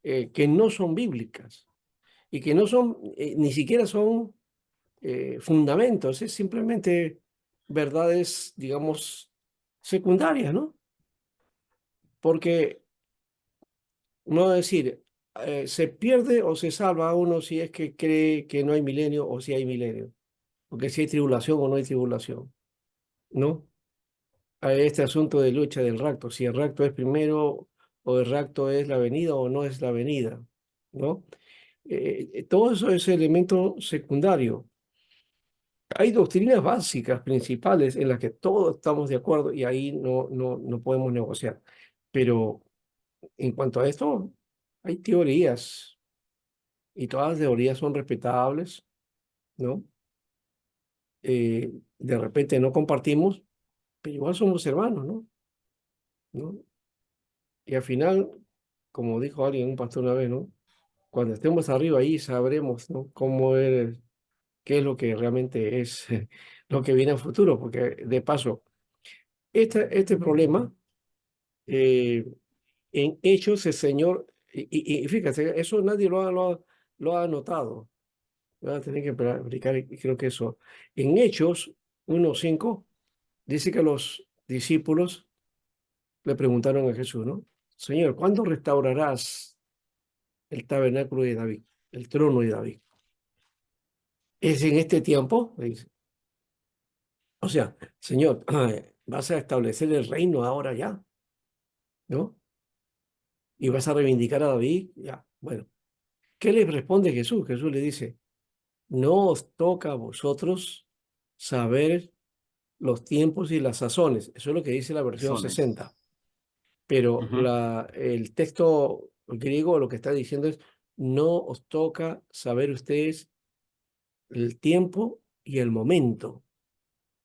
que no son bíblicas y que no son, ni siquiera son fundamentos, es simplemente verdades, digamos, secundarias, ¿no? Porque, no decir, se pierde o se salva a uno si es que cree que no hay milenio o si hay milenio, porque si hay tribulación o no hay tribulación, ¿no? A este asunto de lucha del rapto, si el rapto es primero o el rapto es la venida o no es la venida, ¿no? Todo eso es elemento secundario. Hay doctrinas básicas, principales, en las que todos estamos de acuerdo y ahí no podemos negociar. Pero en cuanto a esto, hay teorías y todas las teorías son respetables, ¿no? De repente no compartimos, pero igual somos hermanos, ¿no? ¿No? Y al final, como dijo alguien, un pastor una vez, ¿no? Cuando estemos arriba ahí sabremos, ¿no? Cómo es, qué es lo que realmente es lo que viene a futuro, porque de paso, este problema, eh, en hechos el Señor, y fíjate, eso nadie lo ha notado, van a tener que aplicar, y creo que eso, en Hechos 1:5 dice que los discípulos le preguntaron a Jesús, ¿no? Señor, ¿cuándo restaurarás el tabernáculo de David, el trono de David? ¿Es en este tiempo? Le dice. O sea, Señor, vas a establecer el reino ahora ya, ¿no? Y vas a reivindicar a David, ya. Bueno, ¿qué le responde Jesús? Jesús le dice, no os toca a vosotros saber los tiempos y las sazones. Eso es lo que dice la versión Razones. 60. Pero Ujú. el texto griego lo que está diciendo es, no os toca saber ustedes el tiempo y el momento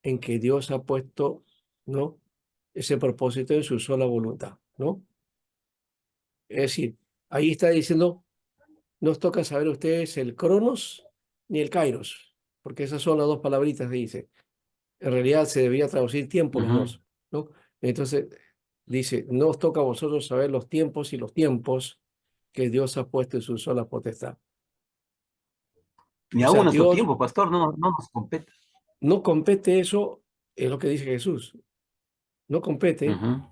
en que Dios ha puesto, ¿no? Ese propósito en su sola voluntad, ¿no? Es decir, ahí está diciendo, no os toca saber ustedes el cronos ni el kairos, porque esas son las dos palabritas, dice. En realidad se debería traducir tiempo los Ujú. dos, ¿no? Entonces dice, no os toca a vosotros saber los tiempos y los tiempos que Dios ha puesto en su sola potestad. Ni O sea, aún nuestro Dios tiempo, pastor, no nos compete. no compete eso, es lo que dice Jesús, no compete. Ujú.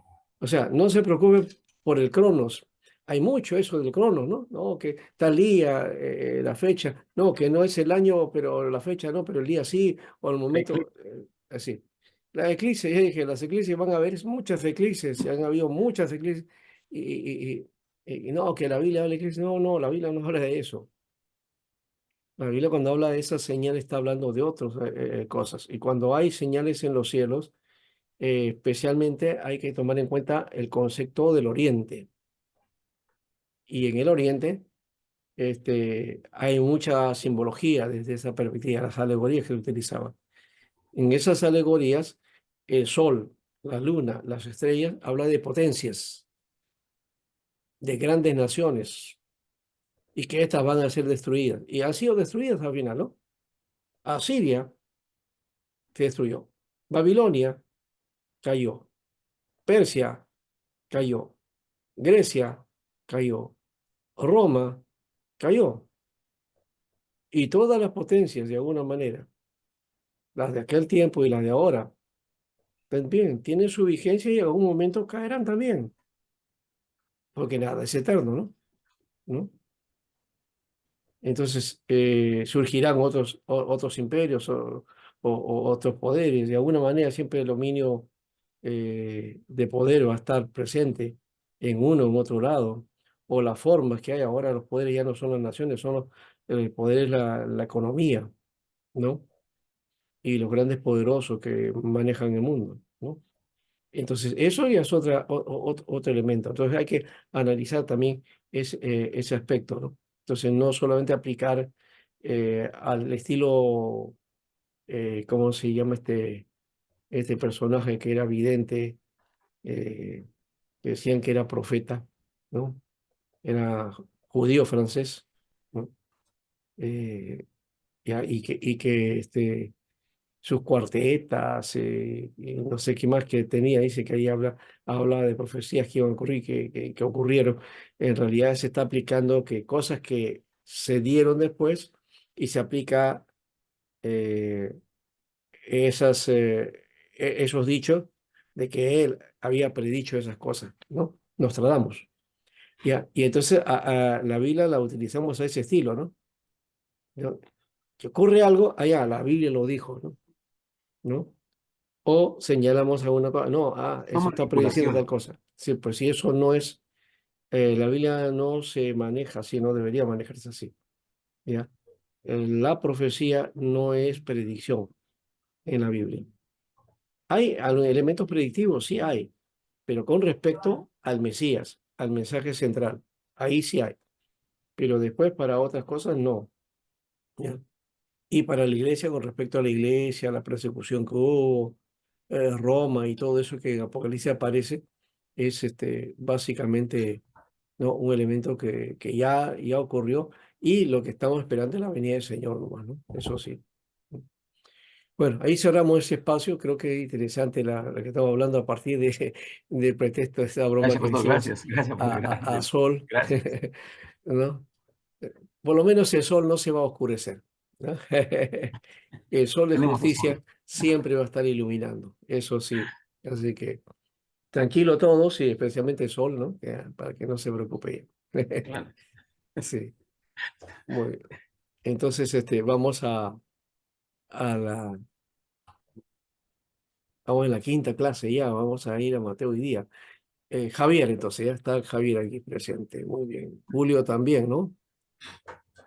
O sea, no se preocupe por el cronos. Hay mucho eso del cronos, ¿no? No, que tal día, la fecha, no, que no es el año, pero la fecha no, pero el día sí, o el momento, así. La eclipse, ya dije, las eclipses van a haber muchas eclipses, han habido muchas eclipses, y no, que la Biblia habla de eclipses, no, la Biblia no habla de eso. La Biblia cuando habla de esas señales está hablando de otras cosas, y cuando hay señales en los cielos, especialmente hay que tomar en cuenta el concepto del oriente. Y en el oriente hay mucha simbología desde esa perspectiva, las alegorías que se utilizaban. En esas alegorías, el sol, la luna, las estrellas, habla de potencias, de grandes naciones, y que éstas van a ser destruidas. Y han sido destruidas al final, ¿no? Asiria se destruyó, Babilonia cayó, Persia cayó, Grecia cayó, Roma cayó. Y todas las potencias, de alguna manera, las de aquel tiempo y las de ahora, también tienen su vigencia y en algún momento caerán también, porque nada es eterno, ¿no? ¿No? Entonces surgirán otros imperios o otros poderes. De alguna manera siempre el dominio de poder va a estar presente en uno o en otro lado. O las formas que hay ahora, los poderes ya no son las naciones, el poder es la economía, ¿no? Y los grandes poderosos que manejan el mundo, ¿no? Entonces, eso ya es otro elemento. Entonces, hay que analizar también ese aspecto, ¿no? Entonces, no solamente aplicar al estilo, ¿cómo se llama este personaje que era vidente, eh, que decían que era profeta, ¿no? Era judío francés, ¿no? Eh, y que sus cuartetas, y no sé qué más que tenía, dice que ahí habla de profecías que iban a ocurrir, que ocurrieron. En realidad se está aplicando que cosas que se dieron después y se aplica eh, esos dichos de que él había predicho esas cosas, ¿no? Nostradamus. Ya, y entonces a la Biblia la utilizamos a ese estilo, ¿no? ¿No? Que ocurre algo, allá, la Biblia lo dijo, ¿no? ¿No? O señalamos alguna cosa, no, Son eso está prediciendo tal manipulación. cosa. Sí, pues si eso no es, la Biblia no se maneja así, no debería manejarse así, ¿ya? La profecía no es predicción en la Biblia. Hay elementos predictivos, sí hay, pero con respecto al Mesías, al mensaje central, ahí sí hay, pero después para otras cosas no, ¿ya? Y para la iglesia, con respecto a la iglesia, la persecución que hubo, Roma y todo eso que en Apocalipsis aparece, es básicamente, ¿no? Un elemento que ya ocurrió y lo que estamos esperando es la venida del Señor nomás, ¿no? Eso sí. Bueno, ahí cerramos ese espacio. Creo que es interesante la que estamos hablando a partir del pretexto de esta broma Gracias, que le pastor. hicimos Gracias. Gracias, a gracias. Sol, Gracias. ¿no? Por lo menos el sol no se va a oscurecer, ¿no? El sol de Tenemos razón. justicia siempre va a estar iluminando, eso sí. Así que tranquilo todos y especialmente el sol, ¿no? Para que no se preocupe. Claro. Sí, muy bien. Entonces, a la, vamos en la quinta clase ya, vamos a ir a Mateo hoy día. Javier, entonces, ya está Javier aquí presente. Muy bien. Julio también, ¿no?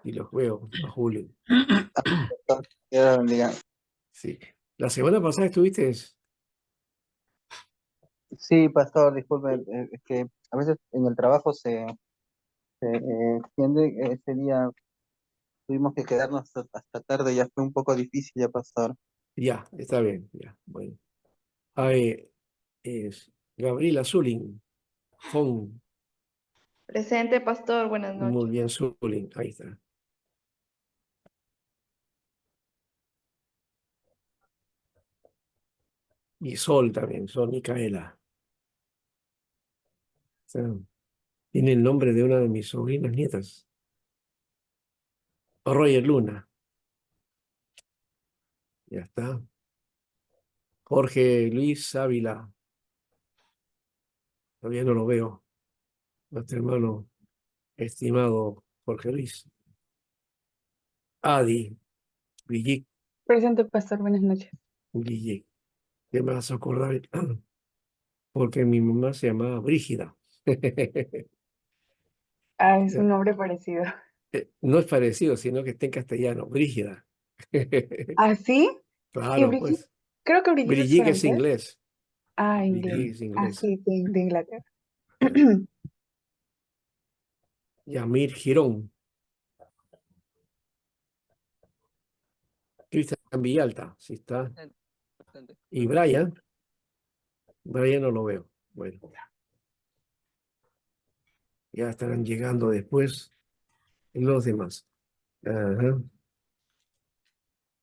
Y los veo a Julio. Dios la bendiga. Sí. La semana pasada estuviste. Sí, pastor, disculpe, es que a veces en el trabajo se extiende, ese día tuvimos que quedarnos hasta tarde, ya fue un poco difícil ya, pastor. Ya, está bien, ya. Bueno. Ahí es Gabriela Zulin. Fon. Presente, pastor, buenas Muy noches. bien, Zulin. Ahí está. Y Sol también, Sol Micaela. O sea, tiene el nombre de una de mis sobrinas nietas. Roger Luna. Ya está. Jorge Luis Ávila. Todavía no lo veo. Nuestro hermano estimado Jorge Luis. Adi. Brigitte. Presente, pastor, buenas noches. Guille. ¿Qué me vas a acordar? Porque mi mamá se llamaba Brígida. Ah, es un nombre parecido. No es parecido, sino que está en castellano. Brígida. ¿Ah, sí? ¿Y Claro, Brigitte? pues. Creo que Brigitte es Brigitte es francés. inglés. Ah, inglés. Brigitte es Ah, inglés. sí, de Inglaterra. Eh, Yamir Girón. Cristian Villalta. Sí está. Bastante, bastante. Y Brian. Brian no lo veo. Bueno, ya estarán llegando después los demás. Ajá.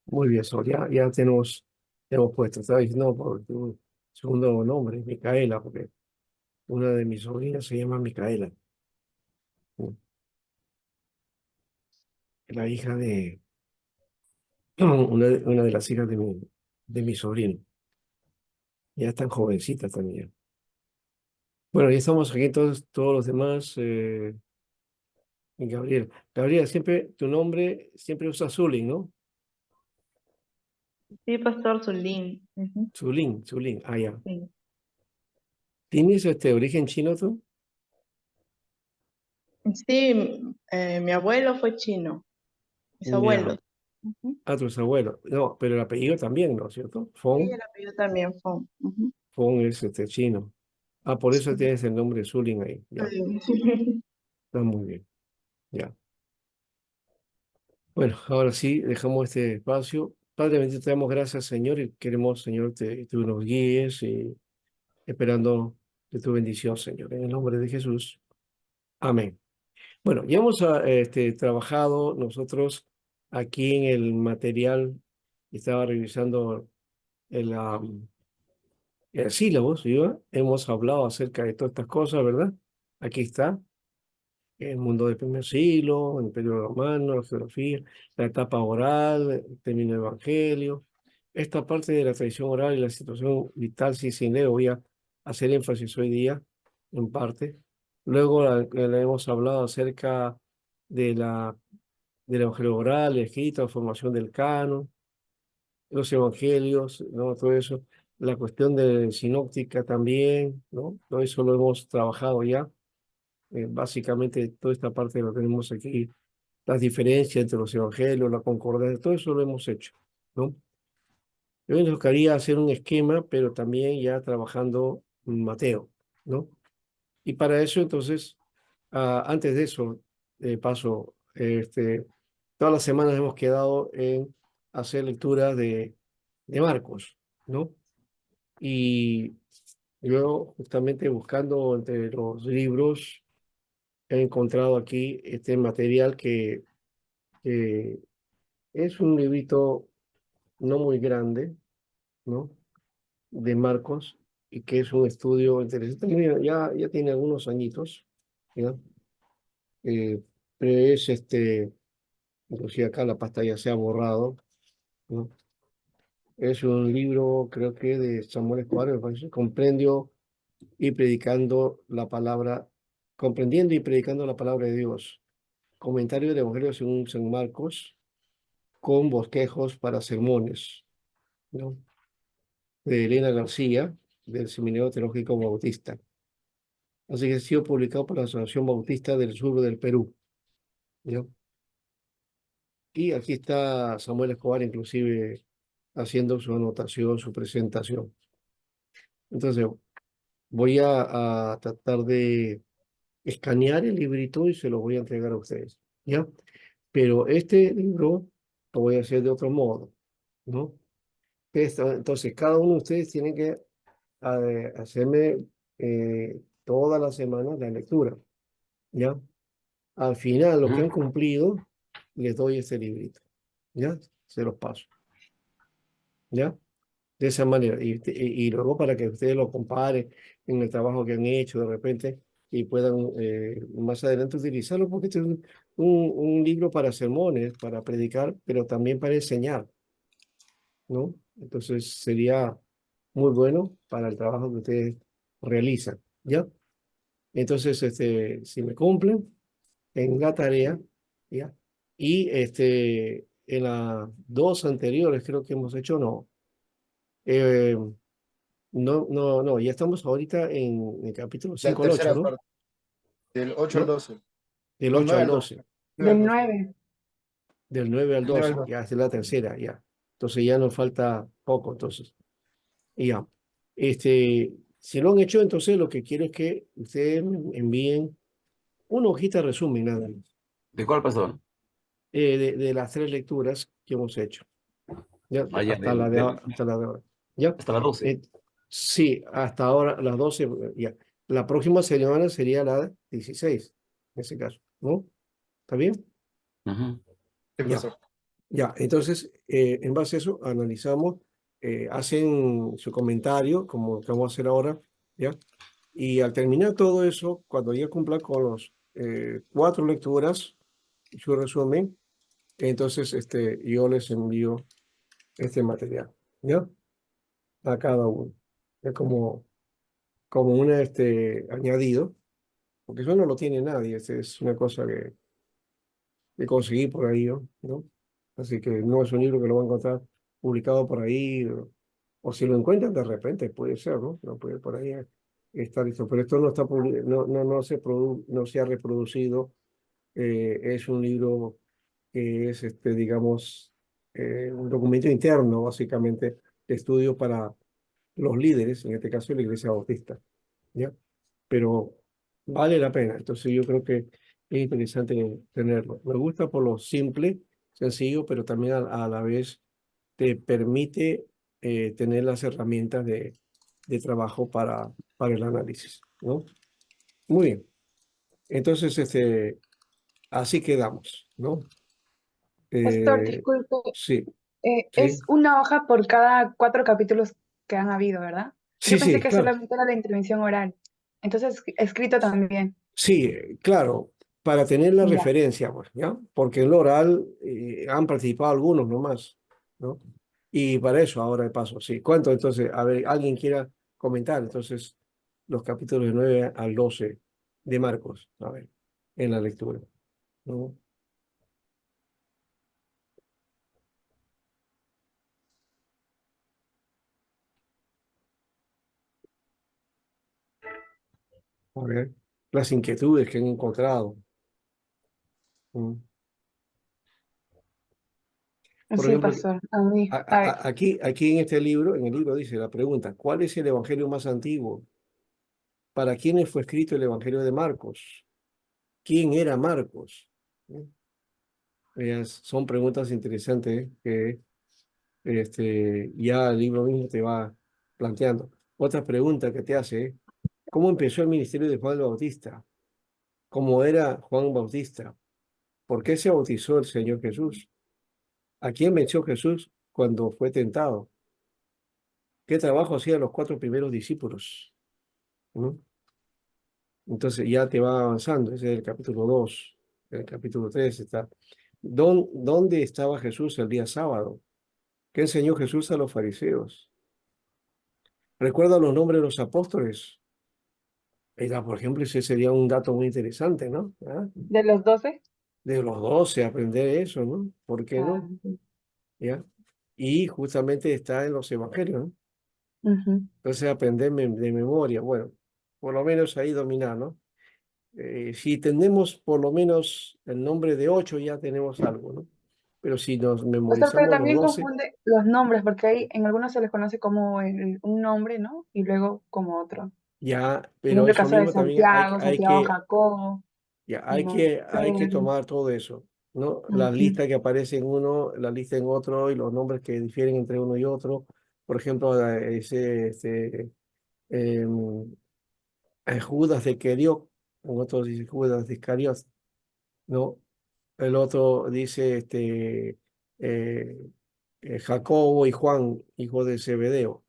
Muy bien, Sol. Ya tenemos puesto. Estaba diciendo por tu segundo nombre, Micaela, porque una de mis sobrinas se llama Micaela. La hija de una de las hijas de mi sobrino. Ya están jovencitas también. Bueno, ya estamos aquí todos los demás. Gabriel. Gabriel, siempre tu nombre siempre usa Zulín, ¿no? Sí, pastor Zulín. Ujú, Zulín. Ah, ya. sí. ¿Tienes origen chino tú? Sí, mi abuelo fue chino, mis Ya. abuelos. Ujú. A tus abuelos. No, pero el apellido también, ¿no es cierto? Sí, Fong. el apellido también fue. Ujú. Fong es chino. Ah, por eso Sí. tienes el nombre Zulín ahí. Ya. Sí. Está muy bien. Ya. Bueno, ahora sí, dejamos este espacio. Padre bendito, te damos gracias, Señor, y queremos, Señor, tú nos guíes y esperando de tu bendición, Señor. En el nombre de Jesús. Amén. Bueno, ya hemos trabajado nosotros aquí en el material estaba revisando el, el sílabus, ¿sí? Hemos hablado acerca de todas estas cosas, ¿verdad? Aquí está, el mundo del primer siglo, el Imperio Romano, la geografía, la etapa oral, el término evangelio. Esta parte de la tradición oral y la situación vital, sí, sin le voy a hacer énfasis hoy día, en parte. Luego le hemos hablado acerca de del evangelio oral, el escrito, la formación del canon, los evangelios, ¿no? Todo eso. La cuestión de sinóptica también, ¿no? Todo eso lo hemos trabajado ya. Básicamente toda esta parte lo tenemos aquí, las diferencias entre los evangelios, la concordancia, todo eso lo hemos hecho, ¿no? Yo me tocaría hacer un esquema, pero también ya trabajando Mateo, ¿no? Y para eso, entonces, antes de eso, paso, todas las semanas hemos quedado en hacer lecturas de Marcos, ¿no? Y yo, justamente buscando entre los libros, he encontrado aquí este material que es un librito no muy grande, ¿no? De Marcos, y que es un estudio interesante. Mira, ya tiene algunos añitos, ¿ya? Eh, pero es inclusive acá la pasta ya se ha borrado, ¿no? Es un libro, creo que de Samuel Escobar, me parece, y predicando la palabra, comprendiendo y predicando la palabra de Dios. Comentario del Evangelio según San Marcos, con bosquejos para sermones, ¿no? De Elena García, del Seminario Teológico Bautista. Así que ha sido publicado por la Asociación Bautista del Sur del Perú, ¿no? Y aquí está Samuel Escobar, inclusive, haciendo su anotación, su presentación. Entonces, voy a tratar de escanear el librito y se lo voy a entregar a ustedes, ¿ya? Pero este libro lo voy a hacer de otro modo, ¿no? Entonces, cada uno de ustedes tiene que hacerme todas las semanas la lectura, ¿ya? Al final, lo que han cumplido, les doy este librito, ¿ya? Se los paso, ¿ya? De esa manera. Y luego para que ustedes lo comparen en el trabajo que han hecho de repente y puedan más adelante utilizarlo, porque este es un libro para sermones, para predicar, pero también para enseñar, ¿no? Entonces sería muy bueno para el trabajo que ustedes realizan, ¿ya? Entonces, si me cumplen en la tarea, ¿ya? Y en las dos anteriores creo que hemos hecho, no. Eh, no, ya estamos ahorita en el capítulo La 5 al 8, tercera ¿no? parte, del 8 al ¿No? 12. Del No, 8 9 al al 12. 12, 9 al Del 12. 9. del 9 al Del 9 al 12, 12. ya es la tercera, ya. Entonces ya nos falta poco, entonces. Y ya. Si lo han hecho, entonces lo que quiero es que ustedes me envíen una hojita de resumen, nada más, ¿De cuál, pastor? de las tres lecturas que hemos hecho. Ya, Ya, hasta la de ahora. ¿Ya? hasta las 12. Sí, hasta ahora las 12, ya. La próxima semana sería la 16, en ese caso, ¿no? ¿Está bien? Ujú. Sí, Ya, pastor. ya. Entonces, en base a eso, analizamos, hacen su comentario, como lo que vamos a hacer ahora, ¿ya? Y al terminar todo eso, cuando ya cumpla con los 4 lecturas y su resumen, entonces yo les envío este material, ¿ya? A cada uno. Es como un añadido, porque eso no lo tiene nadie, es una cosa que conseguí por ahí, ¿no? Así que no es un libro que lo van a encontrar publicado por ahí, o si lo encuentran de repente, puede ser, ¿no? No puede por ahí estar listo, pero esto no está no se ha reproducido, es un libro que es, digamos, un documento interno, básicamente, de estudio para los líderes, en este caso la Iglesia Bautista, ¿ya? Pero vale la pena. Entonces yo creo que es interesante tenerlo. Me gusta por lo simple, sencillo, pero también a la vez te permite tener las herramientas de trabajo para el análisis, ¿no? Muy bien. Entonces, así quedamos, ¿no? Pastor, Eh, disculpe, sí, Es Sí, una hoja por cada 4 capítulos que han habido, ¿verdad? sí, Yo pensé sí, que claro. solamente era la intervención oral. Entonces, escrito también. Sí, claro, para tener la Ya. referencia, pues, ¿ya? Porque en lo oral han participado algunos nomás, ¿no? Y para eso ahora de paso, sí. ¿Cuánto entonces? A ver, alguien quiera comentar, entonces, los capítulos de 9 al 12 de Marcos, a ver, en la lectura, ¿no? A ver, las inquietudes que han encontrado. ¿No? Por Sí, ejemplo, pastor. A mí. A ver, aquí en este libro, en el libro dice la pregunta, ¿cuál es el evangelio más antiguo? ¿Para quiénes fue escrito el evangelio de Marcos? ¿Quién era Marcos? ¿No? Son preguntas interesantes que ya el libro mismo te va planteando. Otra pregunta que te hace es, ¿cómo empezó el ministerio de Juan el Bautista? ¿Cómo era Juan Bautista? ¿Por qué se bautizó el Señor Jesús? ¿A quién venció Jesús cuando fue tentado? ¿Qué trabajo hacían los 4 primeros discípulos? ¿No? Entonces ya te va avanzando, ese es el capítulo 2. El capítulo 3 está. ¿Dónde estaba Jesús el día sábado? ¿Qué enseñó Jesús a los fariseos? ¿Recuerda los nombres de los apóstoles? Por ejemplo, ese sería un dato muy interesante, ¿no? ¿Ah? de los 12. De los 12 aprender eso, ¿no? ¿Por qué Ah, no? ¿Ya? Y justamente está en los evangelios, ¿no? ujú. Entonces aprender de memoria, bueno, por lo menos ahí dominar, ¿no? Si tenemos por lo menos el nombre de 8 ya tenemos algo, ¿no? Pero si nos Pastor, pero memorizamos los también 12 confunde los nombres, porque hay, en algunos se les conoce como un nombre, ¿no? Y luego como otro. ya, Por pero ejemplo, el eso caso de mismo también Santiago, Santiago Jacobo, Simón hay que Pedro. tomar todo eso, ¿no? Las Ujú, listas que aparecen en uno, la lista en otro y los nombres que difieren entre uno y otro. Por ejemplo, em, Judas de Queriot, en otro dice Judas de Iscariot, ¿no? El otro dice eh, Jacobo y Juan, hijo de Zebedeo,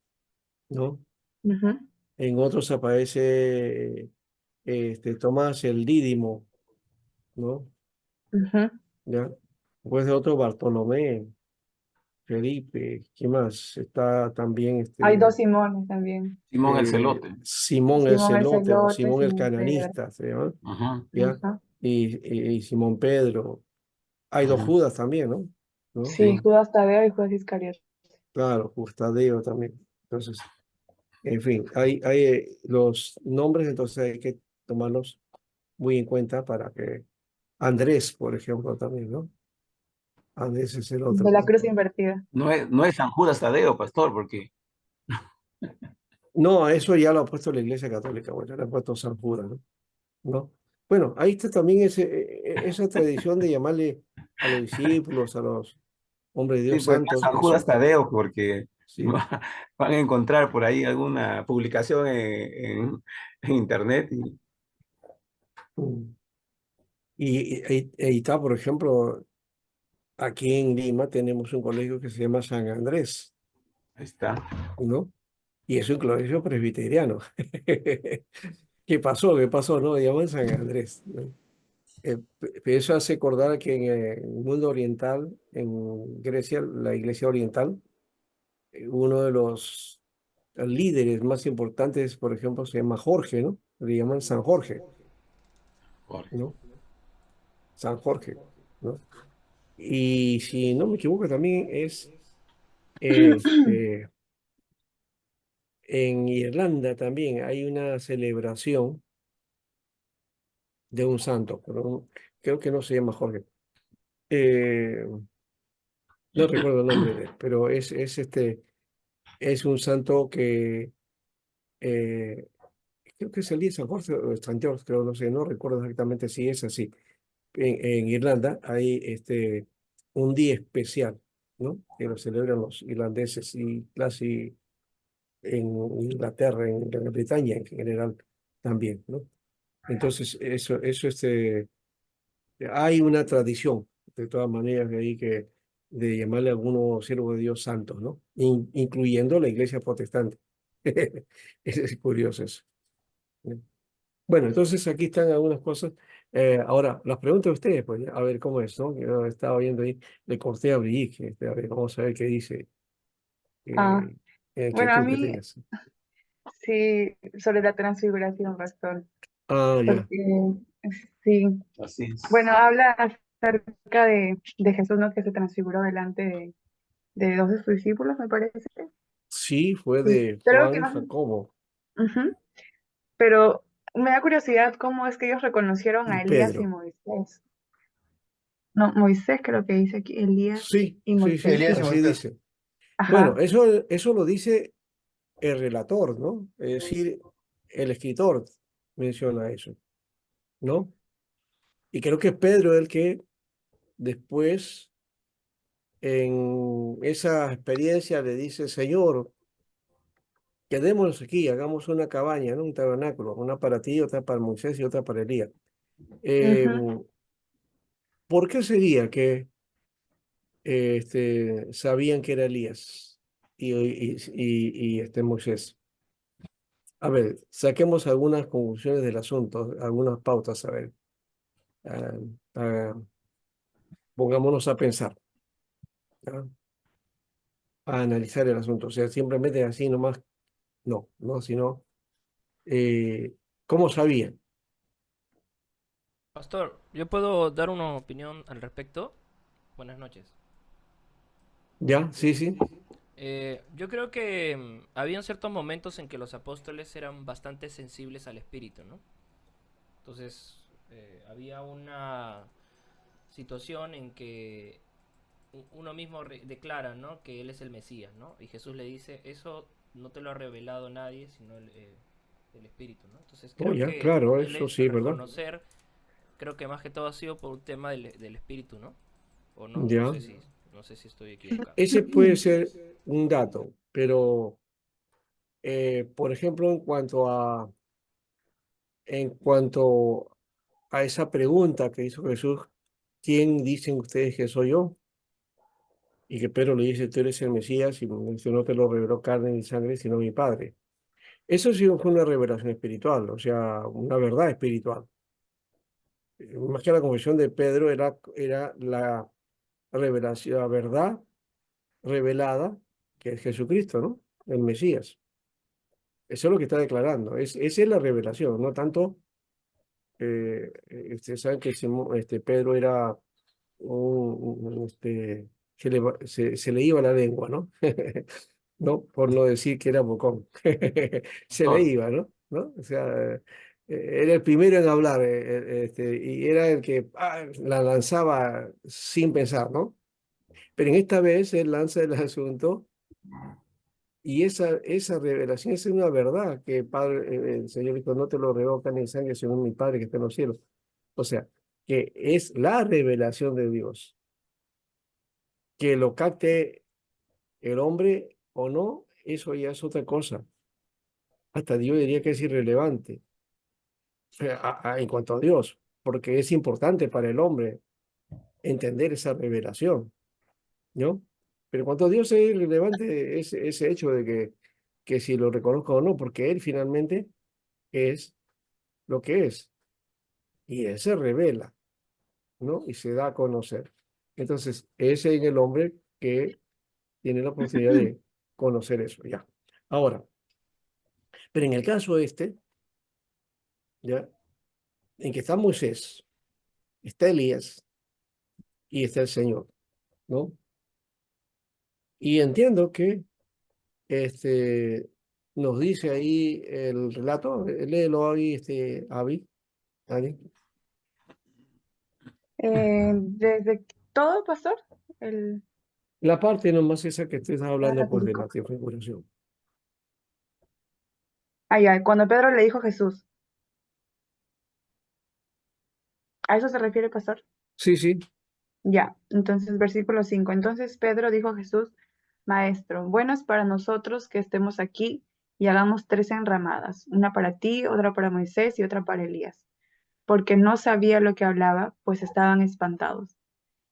¿no? ujú, En otros aparece Tomás el Dídimo, ¿no? ujú. ¿Ya? Después de otro Bartolomé, Felipe, ¿qué más? Está también Hay dos Simones también. Simón el Celote. Simón el Simón el Celote o Celote, Simón el Simón Pedro. Cananista, ¿se llama? Ajá, ¿Ya? Ajá. Y Simón Pedro. Hay dos ajá. Judas también, ¿no? ¿No? Sí, Sí. Judas Tadeo y Judas Iscariote. Claro, Justadeo también. Entonces, en fin, hay los nombres, entonces hay que tomarlos muy en cuenta para que Andrés, por ejemplo, también, ¿no? Andrés es el De otro. la cruz invertida. No es San Judas Tadeo, pastor, porque No, eso ya lo ha puesto la Iglesia Católica, bueno, le ha puesto San Judas, ¿no? ¿No? Bueno, ahí está también esa tradición de llamarle a los discípulos, a los hombres de sí, Dios pues no es santos, San Judas eso, Tadeo, porque sí. van a encontrar por ahí alguna publicación en internet y Mm. Ahí está, por ejemplo, aquí en Lima tenemos un colegio que se llama San Andrés, ahí está. ¿no? Y es un colegio presbiteriano. ¿Qué pasó? ¿Qué pasó? No, le llaman San Andrés, ¿no? Eso hace acordar que en el mundo oriental, en Grecia, la iglesia oriental, uno de los líderes más importantes, por ejemplo, se llama Jorge, ¿no? Le llaman San Jorge, Jorge. ¿no? San Jorge, ¿no? Y si no me equivoco, también es este, en Irlanda también hay una celebración de un santo, pero creo que no se llama Jorge. Eh, no recuerdo el nombre de él, pero es un santo que eh, creo que es el día de San Jorge o de San George, creo, no sé, no recuerdo exactamente si es así. En Irlanda hay un día especial, ¿no? Que lo celebran los irlandeses y casi en Inglaterra, en Gran Bretaña en general también, ¿no? Entonces, hay una tradición, de todas maneras, de ahí que de llamarle a algunos siervos de Dios santos, ¿no? Incluyendo la iglesia protestante. Es curioso eso. Bueno, entonces aquí están algunas cosas. Ahora, las pregunto a ustedes, pues, a ver cómo es, ¿no? Yo estaba viendo ahí, le corté a Brigitte, a ver, vamos a ver qué dice, Ah, bueno, a inquietud que mí tengas. sí, sobre la transfiguración, pastor, Ah, ya. porque sí, Así es. bueno, habla acerca de Jesús, ¿no? Que se transfiguró delante de dos de sus discípulos, me parece. Sí, fue Sí, de creo Juan que y no. Jacobo Ujú. Pero me da curiosidad cómo es que ellos reconocieron y a Elías y Pedro. Moisés. No, Moisés creo que dice aquí, Elías Sí, y sí, sí, Moisés. Elías y así Moisés. dice. Bueno, Ajá. eso lo dice el relator, ¿no? Es decir, el escritor menciona eso, ¿no? Y creo que Pedro es el que después, en esa experiencia, le dice, Señor, quedémonos aquí, hagamos una cabaña, ¿no? Un tabernáculo, una para ti, otra para Moisés y otra para Elías. Ujú. ¿Por qué sería que sabían que era Elías y Moisés? A ver, saquemos algunas conclusiones del asunto, algunas pautas, a ver. Ah, ah, pongámonos a pensar, ¿ya? A analizar el asunto. O sea, simplemente así nomás, no, sino, eh, ¿cómo sabían? Pastor, ¿yo puedo dar una opinión al respecto? Buenas noches. ¿Ya? Sí, sí. Yo creo que habían ciertos momentos en que los apóstoles eran bastante sensibles al espíritu, ¿no? Entonces, había una situación en que uno mismo declara, ¿no? Que él es el Mesías, ¿no? Y Jesús le dice, eso no te lo ha revelado nadie, sino el espíritu, ¿no? Entonces, Oh, creo ya, que claro, el eso hecho sí, de ¿verdad? reconocer, creo que más que todo ha sido por un tema del espíritu, ¿no? O no, Ya. no sé si estoy equivocado. Ese puede ser un dato, pero, por ejemplo, en cuanto a esa pregunta que hizo Jesús, ¿quién dicen ustedes que soy yo? Y que Pedro le dice, tú eres el Mesías, y dice, no te lo reveló carne ni sangre, sino mi Padre. Eso sí fue una revelación espiritual, o sea, una verdad espiritual. Más que la confesión de Pedro era la revelación, la verdad revelada, que es Jesucristo, ¿no? El Mesías. Eso es lo que está declarando. Esa es la revelación, no tanto, ustedes saben que Pedro era se le iba la lengua, ¿no? ¿No? Por no decir que era bocón. Se le Pastor, iba, ¿no? O sea, era el primero en hablar, y era el que la lanzaba sin pensar, ¿no? Pero en esta vez él lanza el asunto y esa revelación es una verdad que el Señor dijo, no te lo reveló carne ni sangre, sino mi Padre que está en los cielos. O sea, que es la revelación de Dios. Que lo capte el hombre o no, eso ya es otra cosa. Hasta yo diría que es irrelevante, en cuanto a Dios, porque es importante para el hombre entender esa revelación, ¿no? Pero en cuanto a Dios es irrelevante ese hecho de que si lo reconozco o no, porque Él finalmente es lo que es, y Él se revela, ¿no? Y se da a conocer. Entonces, es en el hombre que tiene la oportunidad de conocer eso, ya. Ahora, pero en el caso ¿ya? En que está Moisés, está Elías y está el Señor, ¿no? Y entiendo que nos dice ahí el relato, léelo ahí, Ani. Desde todo, pastor, el, La parte nomás esa que estás hablando, la pues, de la película. transfiguración. Ah, ya, cuando Pedro le dijo a Jesús, ¿a eso se refiere, pastor? Sí, sí, Ya, entonces versículo 5. Entonces Pedro dijo a Jesús, Maestro, bueno es para nosotros que estemos aquí y hagamos tres enramadas, una para ti, otra para Moisés y otra para Elías, porque no sabía lo que hablaba, pues estaban espantados.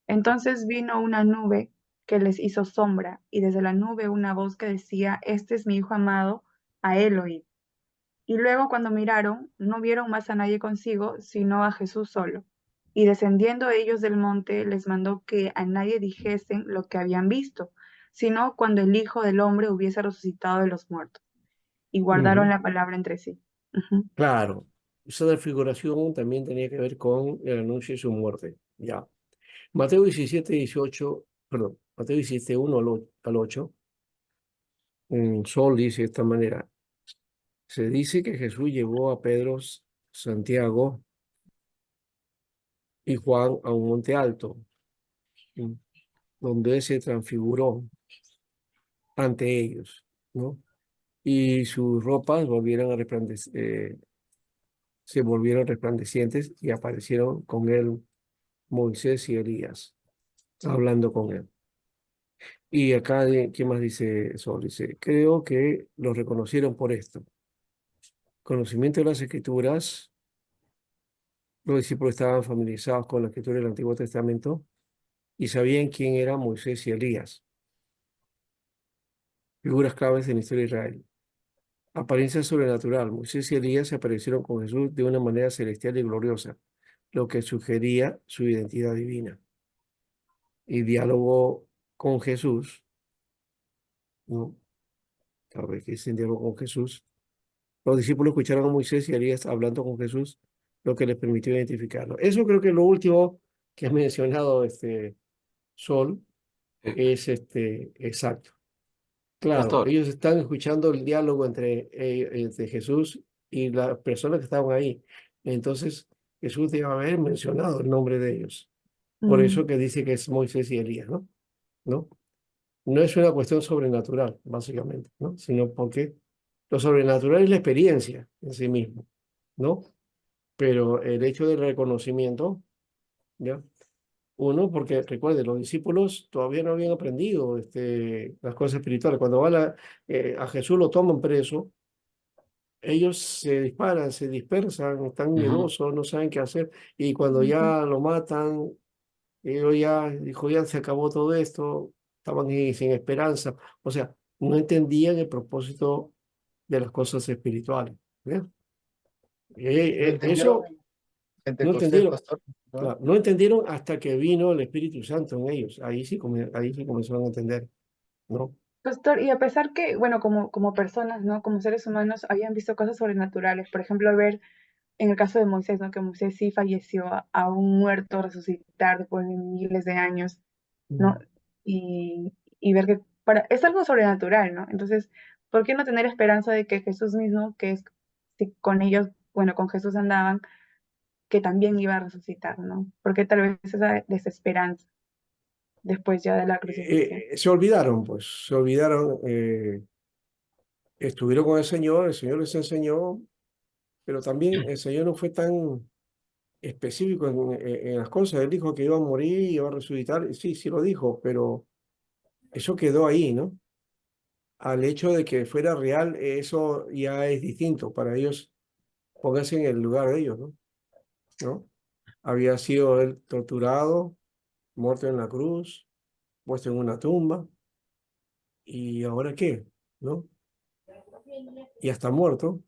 Entonces vino una nube que les hizo sombra, y desde la nube una voz que decía, Este es mi Hijo amado, a él oíd. Y luego cuando miraron, no vieron más a nadie consigo, sino a Jesús solo. Y descendiendo ellos del monte, les mandó que a nadie dijesen lo que habían visto, sino cuando el Hijo del Hombre hubiese resucitado de los muertos. Y guardaron Ujú. la palabra entre sí. Ujú. Claro, esa desfiguración también tenía que ver con el anuncio de su muerte. Ya. Mateo 17, 18, perdón, Mateo 17, 1 al 8, Sol dice de esta manera, se dice que Jesús llevó a Pedro, Santiago y Juan a un monte alto, mm, donde se transfiguró ante ellos, ¿no? Y sus ropas volvieron a se volvieron resplandecientes y aparecieron con él Moisés y Elías, hablando con él. Y acá, ¿qué más dice Sol? Dice, creo que los reconocieron por esto. Conocimiento de las Escrituras, los discípulos estaban familiarizados con la escritura del Antiguo Testamento y sabían quién eran Moisés y Elías, figuras claves en la historia de Israel. Apariencia sobrenatural. Moisés y Elías se aparecieron con Jesús de una manera celestial y gloriosa, lo que sugería su identidad divina. Y diálogo con Jesús, ¿no? Cada vez que dicen diálogo con Jesús, los discípulos escucharon a Moisés y a Elías hablando con Jesús, lo que les permitió identificarlo. Eso creo que lo último que has mencionado, Sol, es exacto. Claro, Pastor, ellos están escuchando el diálogo entre Jesús y las personas que estaban ahí. Entonces, Jesús debe haber mencionado el nombre de ellos. Por Mm, eso que dice que es Moisés y Elías, ¿no? ¿No? No es una cuestión sobrenatural, básicamente, ¿no? Sino porque lo sobrenatural es la experiencia en sí mismo, ¿no? Pero el hecho del reconocimiento, ¿ya? Uno, porque recuerde, los discípulos todavía no habían aprendido las cosas espirituales. Cuando a Jesús lo toman preso, ellos se disparan, se dispersan, están ujú, miedosos, no saben qué hacer. Y cuando ujú, ya lo matan, ellos ya, dijo, ya se acabó todo esto, estaban ahí sin esperanza. O sea, no entendían el propósito de las cosas espirituales. ¿Ves? Lo entendieron Eso en no Pentecostés, entendieron. pastor, ¿no? Claro, no entendieron hasta que vino el Espíritu Santo en ellos. Ahí sí comenzaron a entender, ¿no? Pastor, y a pesar que, bueno, como personas, ¿no? Como seres humanos, habían visto cosas sobrenaturales. Por ejemplo, ver en el caso de Moisés, ¿no? Que Moisés sí falleció a un muerto resucitar después de miles de años, ¿no? Mm. Y ver que es algo sobrenatural, ¿no? Entonces, ¿por qué no tener esperanza de que Jesús mismo, que es si con ellos, bueno, con Jesús andaban, que también iba a resucitar, ¿no? ¿Por qué tal vez esa desesperanza después ya de la crucifixión? Se olvidaron, pues, se olvidaron, estuvieron con el Señor les enseñó, pero también el Señor no fue tan específico en las cosas. Él dijo que iba a morir y iba a resucitar. Sí, sí lo dijo, pero eso quedó ahí, ¿no? Al hecho de que fuera real, eso ya es distinto. Para ellos, pónganse en el lugar de ellos, ¿no? ¿No? Había sido él torturado, muerto en la cruz, puesto en una tumba, ¿y ahora qué? ¿No? Ya está muerto,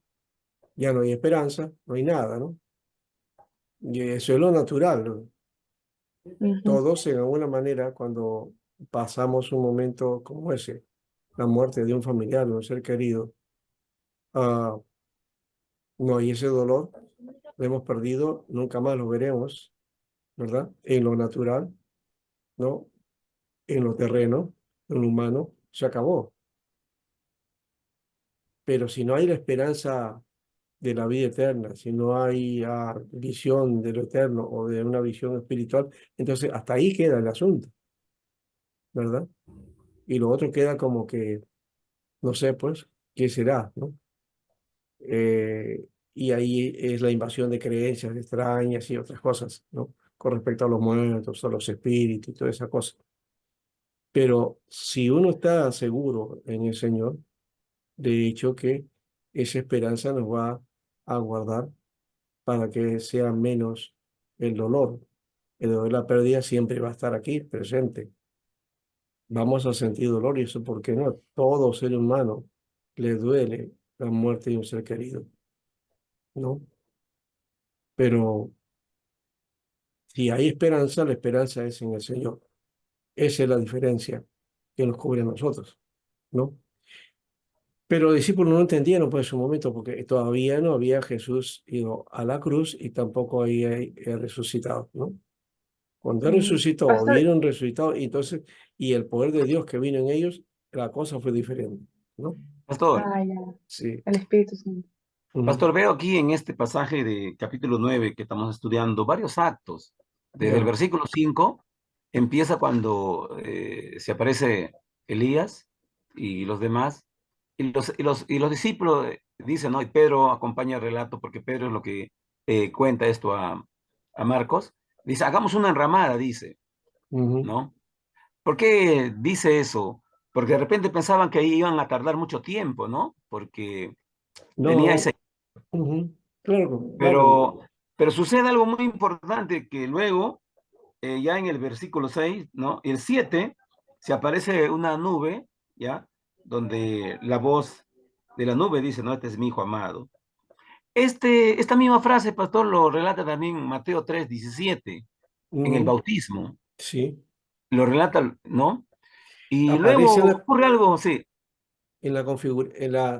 ya no hay esperanza, no hay nada, ¿no? Y eso es lo natural, ¿no? Ujú, Todos, en alguna manera, cuando pasamos un momento como ese, la muerte de un familiar, de un ser querido, ah, no hay ese dolor, lo hemos perdido, nunca más lo veremos, ¿verdad? En lo natural, ¿no? En lo terreno, en lo humano, se acabó. Pero si no hay la esperanza de la vida eterna, si no hay visión de lo eterno o de una visión espiritual, entonces hasta ahí queda el asunto, ¿verdad? Y lo otro queda como que, no sé, pues, ¿qué será, no? Y ahí es la invasión de creencias extrañas y otras cosas, ¿no? Con respecto a los muertos, a los espíritus y toda esa cosa. Pero si uno está seguro en el Señor, de hecho que esa esperanza nos va a guardar para que sea menos el dolor. El dolor de la pérdida siempre va a estar aquí, presente, vamos a sentir dolor y eso, ¿por qué no? Todo ser humano le duele la muerte de un ser querido, ¿no? Pero si hay esperanza, la esperanza es en el Señor. Esa es la diferencia que nos cubre a nosotros, ¿no? Pero los discípulos no entendieron por su momento porque todavía no había Jesús ido a la cruz y tampoco había resucitado, ¿no? Cuando Él resucitó, Pastor, vieron resucitado y entonces, y el poder de Dios que vino en ellos, la cosa fue diferente, ¿no? Pastor, ya, Sí. el Espíritu Santo. Ujú. Pastor, veo aquí en este pasaje de capítulo 9 que estamos estudiando varios actos. Desde el Ya. versículo 5 empieza cuando se aparece Elías y los demás, y los discípulos dicen, ¿no? Y Pedro acompaña el relato porque Pedro es lo que cuenta esto a Marcos. Dice, hagamos una enramada, dice, Ujú. ¿no? ¿Por qué dice eso? Porque de repente pensaban que ahí iban a tardar mucho tiempo, ¿no? Porque tenía ese... No, ujú. Claro, claro. Pero sucede algo muy importante que luego, ya en el versículo 6, ¿no? El 7, se aparece una nube, ¿ya? Donde la voz de la nube dice, no, este es mi hijo amado. Esta misma frase, pastor, lo relata también Mateo 3:17, en el Ujú. bautismo. Sí. Lo relata, ¿no? Y luego Aparece en la ocurre algo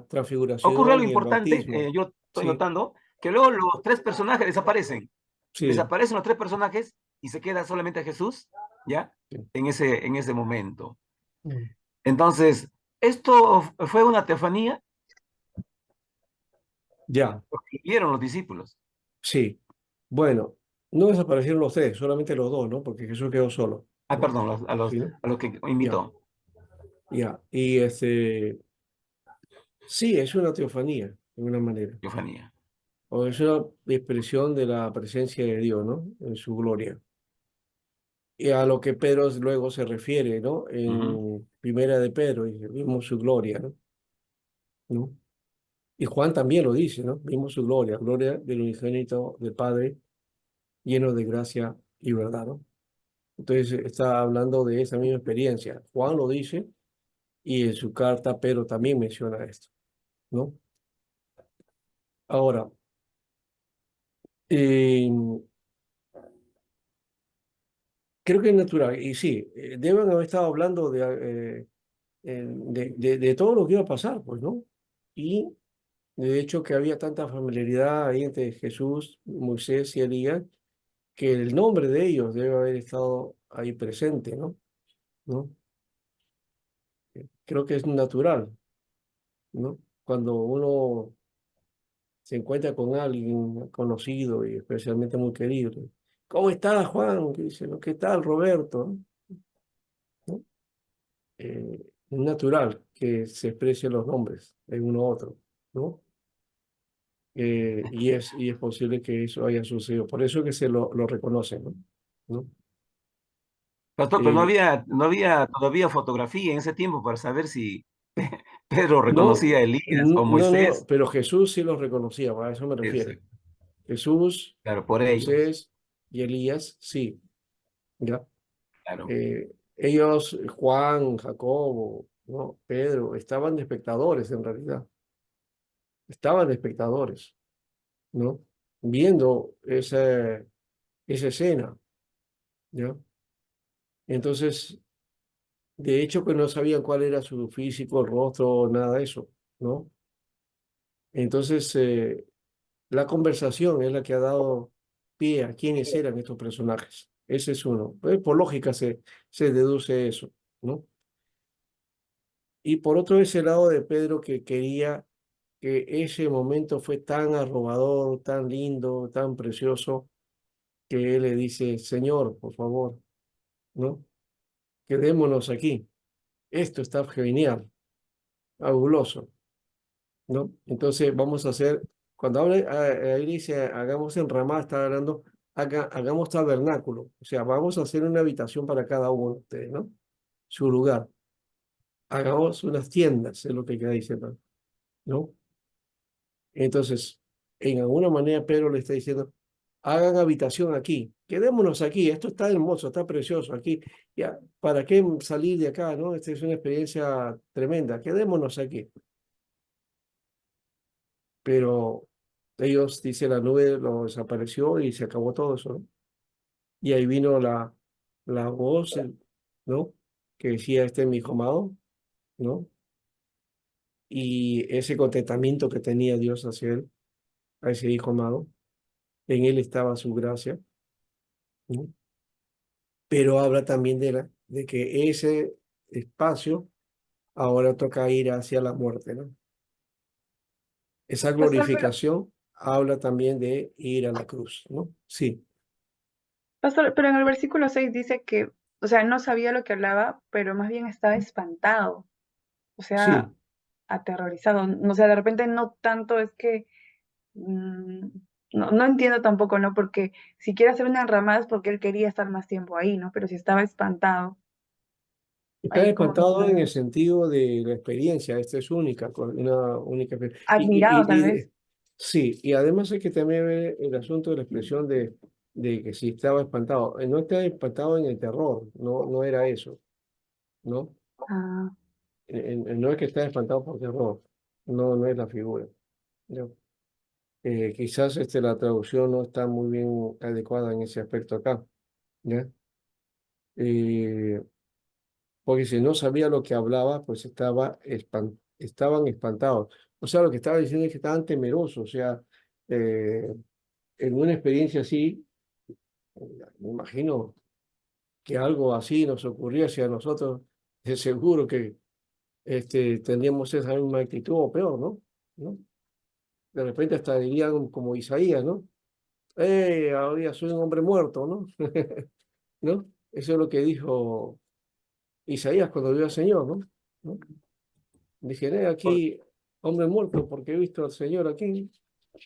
transfiguración y el importante, bautismo. yo estoy Sí, notando, que luego los tres personajes desaparecen. sí, Desaparecen los tres personajes y se queda solamente Jesús, ¿ya? sí. En ese momento. Mm. Entonces, esto fue una teofanía, Ya, porque vieron los discípulos. sí. Bueno, no desaparecieron los tres, solamente los dos, ¿no? Porque Jesús quedó solo, Ah, ¿no? perdón, a los, Sí, ¿no? a los que Ya, invitó. ya. Y sí, es una teofanía, de una manera. Teofanía. O es una expresión de la presencia de Dios, ¿no? En su gloria. Y a lo que Pedro luego se refiere, ¿no? Ujú. En Primera de Pedro, dice, vimos su gloria, ¿no? ¿No? Y Juan también lo dice, ¿no? Vimos su gloria, gloria del unigénito del Padre, lleno de gracia y verdad, ¿no? Entonces está hablando de esa misma experiencia. Juan lo dice y en su carta Pedro también menciona esto, ¿no? Ahora, eh, creo que es natural, y sí, deben haber estado hablando de todo lo que iba a pasar, pues, ¿no? Y de hecho que había tanta familiaridad ahí entre Jesús, Moisés y Elías, que el nombre de ellos debe haber estado ahí presente, ¿no? ¿No? Creo que es natural, ¿no? Cuando uno se encuentra con alguien conocido y especialmente muy querido. ¿Cómo estás, Juan? ¿Qué dice? ¿No? ¿Qué tal, Roberto? ¿No? Es natural que se expresen los nombres de uno a otro, ¿no? Y es posible que eso haya sucedido. Por eso que se lo reconocen, ¿no? ¿No? Pastor, pero no Eh, había, no había todavía fotografía en ese tiempo para saber si Pedro no, reconocía a Elías o no, Moisés. pero Jesús sí los reconocía, a eso me refiero. Exacto. Jesús, Claro, por ellos. Moisés y Elías, sí, ¿ya? Claro. Ellos, Juan, Jacobo, ¿no? Pedro, estaban de espectadores en realidad, estaban de espectadores, ¿no? Viendo esa escena, ¿ya? Entonces, de hecho que no sabían cuál era su físico, rostro, nada de eso, ¿no? Entonces, la conversación es la que ha dado pie a quiénes eran estos personajes. Ese es uno. Pues, por lógica se deduce eso, ¿no? Y por otro, ese lado de Pedro que quería que ese momento fue tan arrobador, tan lindo, tan precioso, que él le dice, Señor, por favor, ¿no? Quedémonos aquí. Esto está genial, fabuloso, ¿no? Entonces vamos a hacer, cuando ahí dice, hagamos enramada, está hablando, hagamos tabernáculo, o sea, vamos a hacer una habitación para cada uno de ustedes, ¿no? Su lugar. Hagamos unas tiendas, es lo que queda diciendo, ¿no? Entonces, en alguna manera Pedro le está diciendo, hagan habitación aquí, quedémonos aquí, esto está hermoso, está precioso aquí, ya, ¿para qué salir de acá, no? Esta es una experiencia tremenda, quedémonos aquí. Pero ellos, dice la nube, lo desapareció y se acabó todo eso, ¿no? Y ahí vino la voz, ¿no? Que decía, este es mi hijo amado, ¿no? Y ese contentamiento que tenía Dios hacia él, a ese hijo amado, en él estaba su gracia, ¿no? Pero habla también de que ese espacio ahora toca ir hacia la muerte, ¿no? Esa Pastor, glorificación habla también de ir a la cruz, ¿no? Sí, pero en el versículo 6 dice que, o sea, no sabía lo que hablaba, pero más bien estaba espantado, o sea, sí. aterrorizado. O sea, de repente no tanto es que, mm, no entiendo tampoco, ¿no? Porque si quiere hacer una enramada es porque él quería estar más tiempo ahí, ¿no? Pero si estaba espantado, Está ahí como que espantado en el no- sentido de la experiencia, esta es única, una única. admirado tal vez. Sí, y además hay que también ver el asunto de la expresión de que si estaba espantado. No estaba espantado en el terror, no, no era eso, ¿no? Ah, No es que estaba espantado por terror, no, no es la figura, ¿no? Quizás la traducción no está muy bien adecuada en ese aspecto acá, ¿ya? Eh, Porque si no sabía lo que hablaba, pues estaban espantados. O sea, lo que estaba diciendo es que estaban temerosos. O sea, eh, en una experiencia así, me imagino que algo así nos ocurriese a nosotros, de seguro que tendríamos esa misma actitud o peor, ¿no? ¿No? De repente hasta dirían como Isaías, ¿no? Ahora soy un hombre muerto, ¿no? ¿No? Eso es lo que dijo Isaías cuando vio al Señor, ¿no? ¿No? Dije, aquí, hombre muerto, porque he visto al Señor aquí.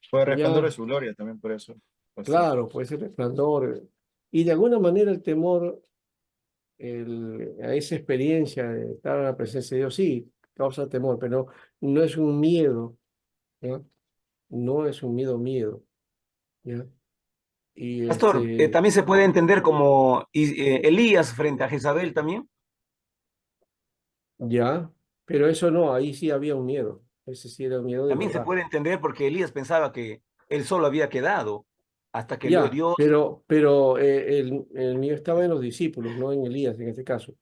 Fue el resplandor Ya, de su gloria también por eso. Pastor. claro, pues el resplandor. Y de alguna manera el temor a esa experiencia de estar en la presencia de Dios, sí, causa temor, pero no es un miedo, ¿ya? No es un miedo, ¿ya? Y Pastor, también se puede entender como Elías frente a Jezabel también. ya, pero eso no, ahí sí había un miedo, ese sí era un miedo de También se verdad. puede entender porque Elías pensaba que él solo había quedado hasta que Ya, Dios, pero el mío estaba en los discípulos, no en Elías en este caso.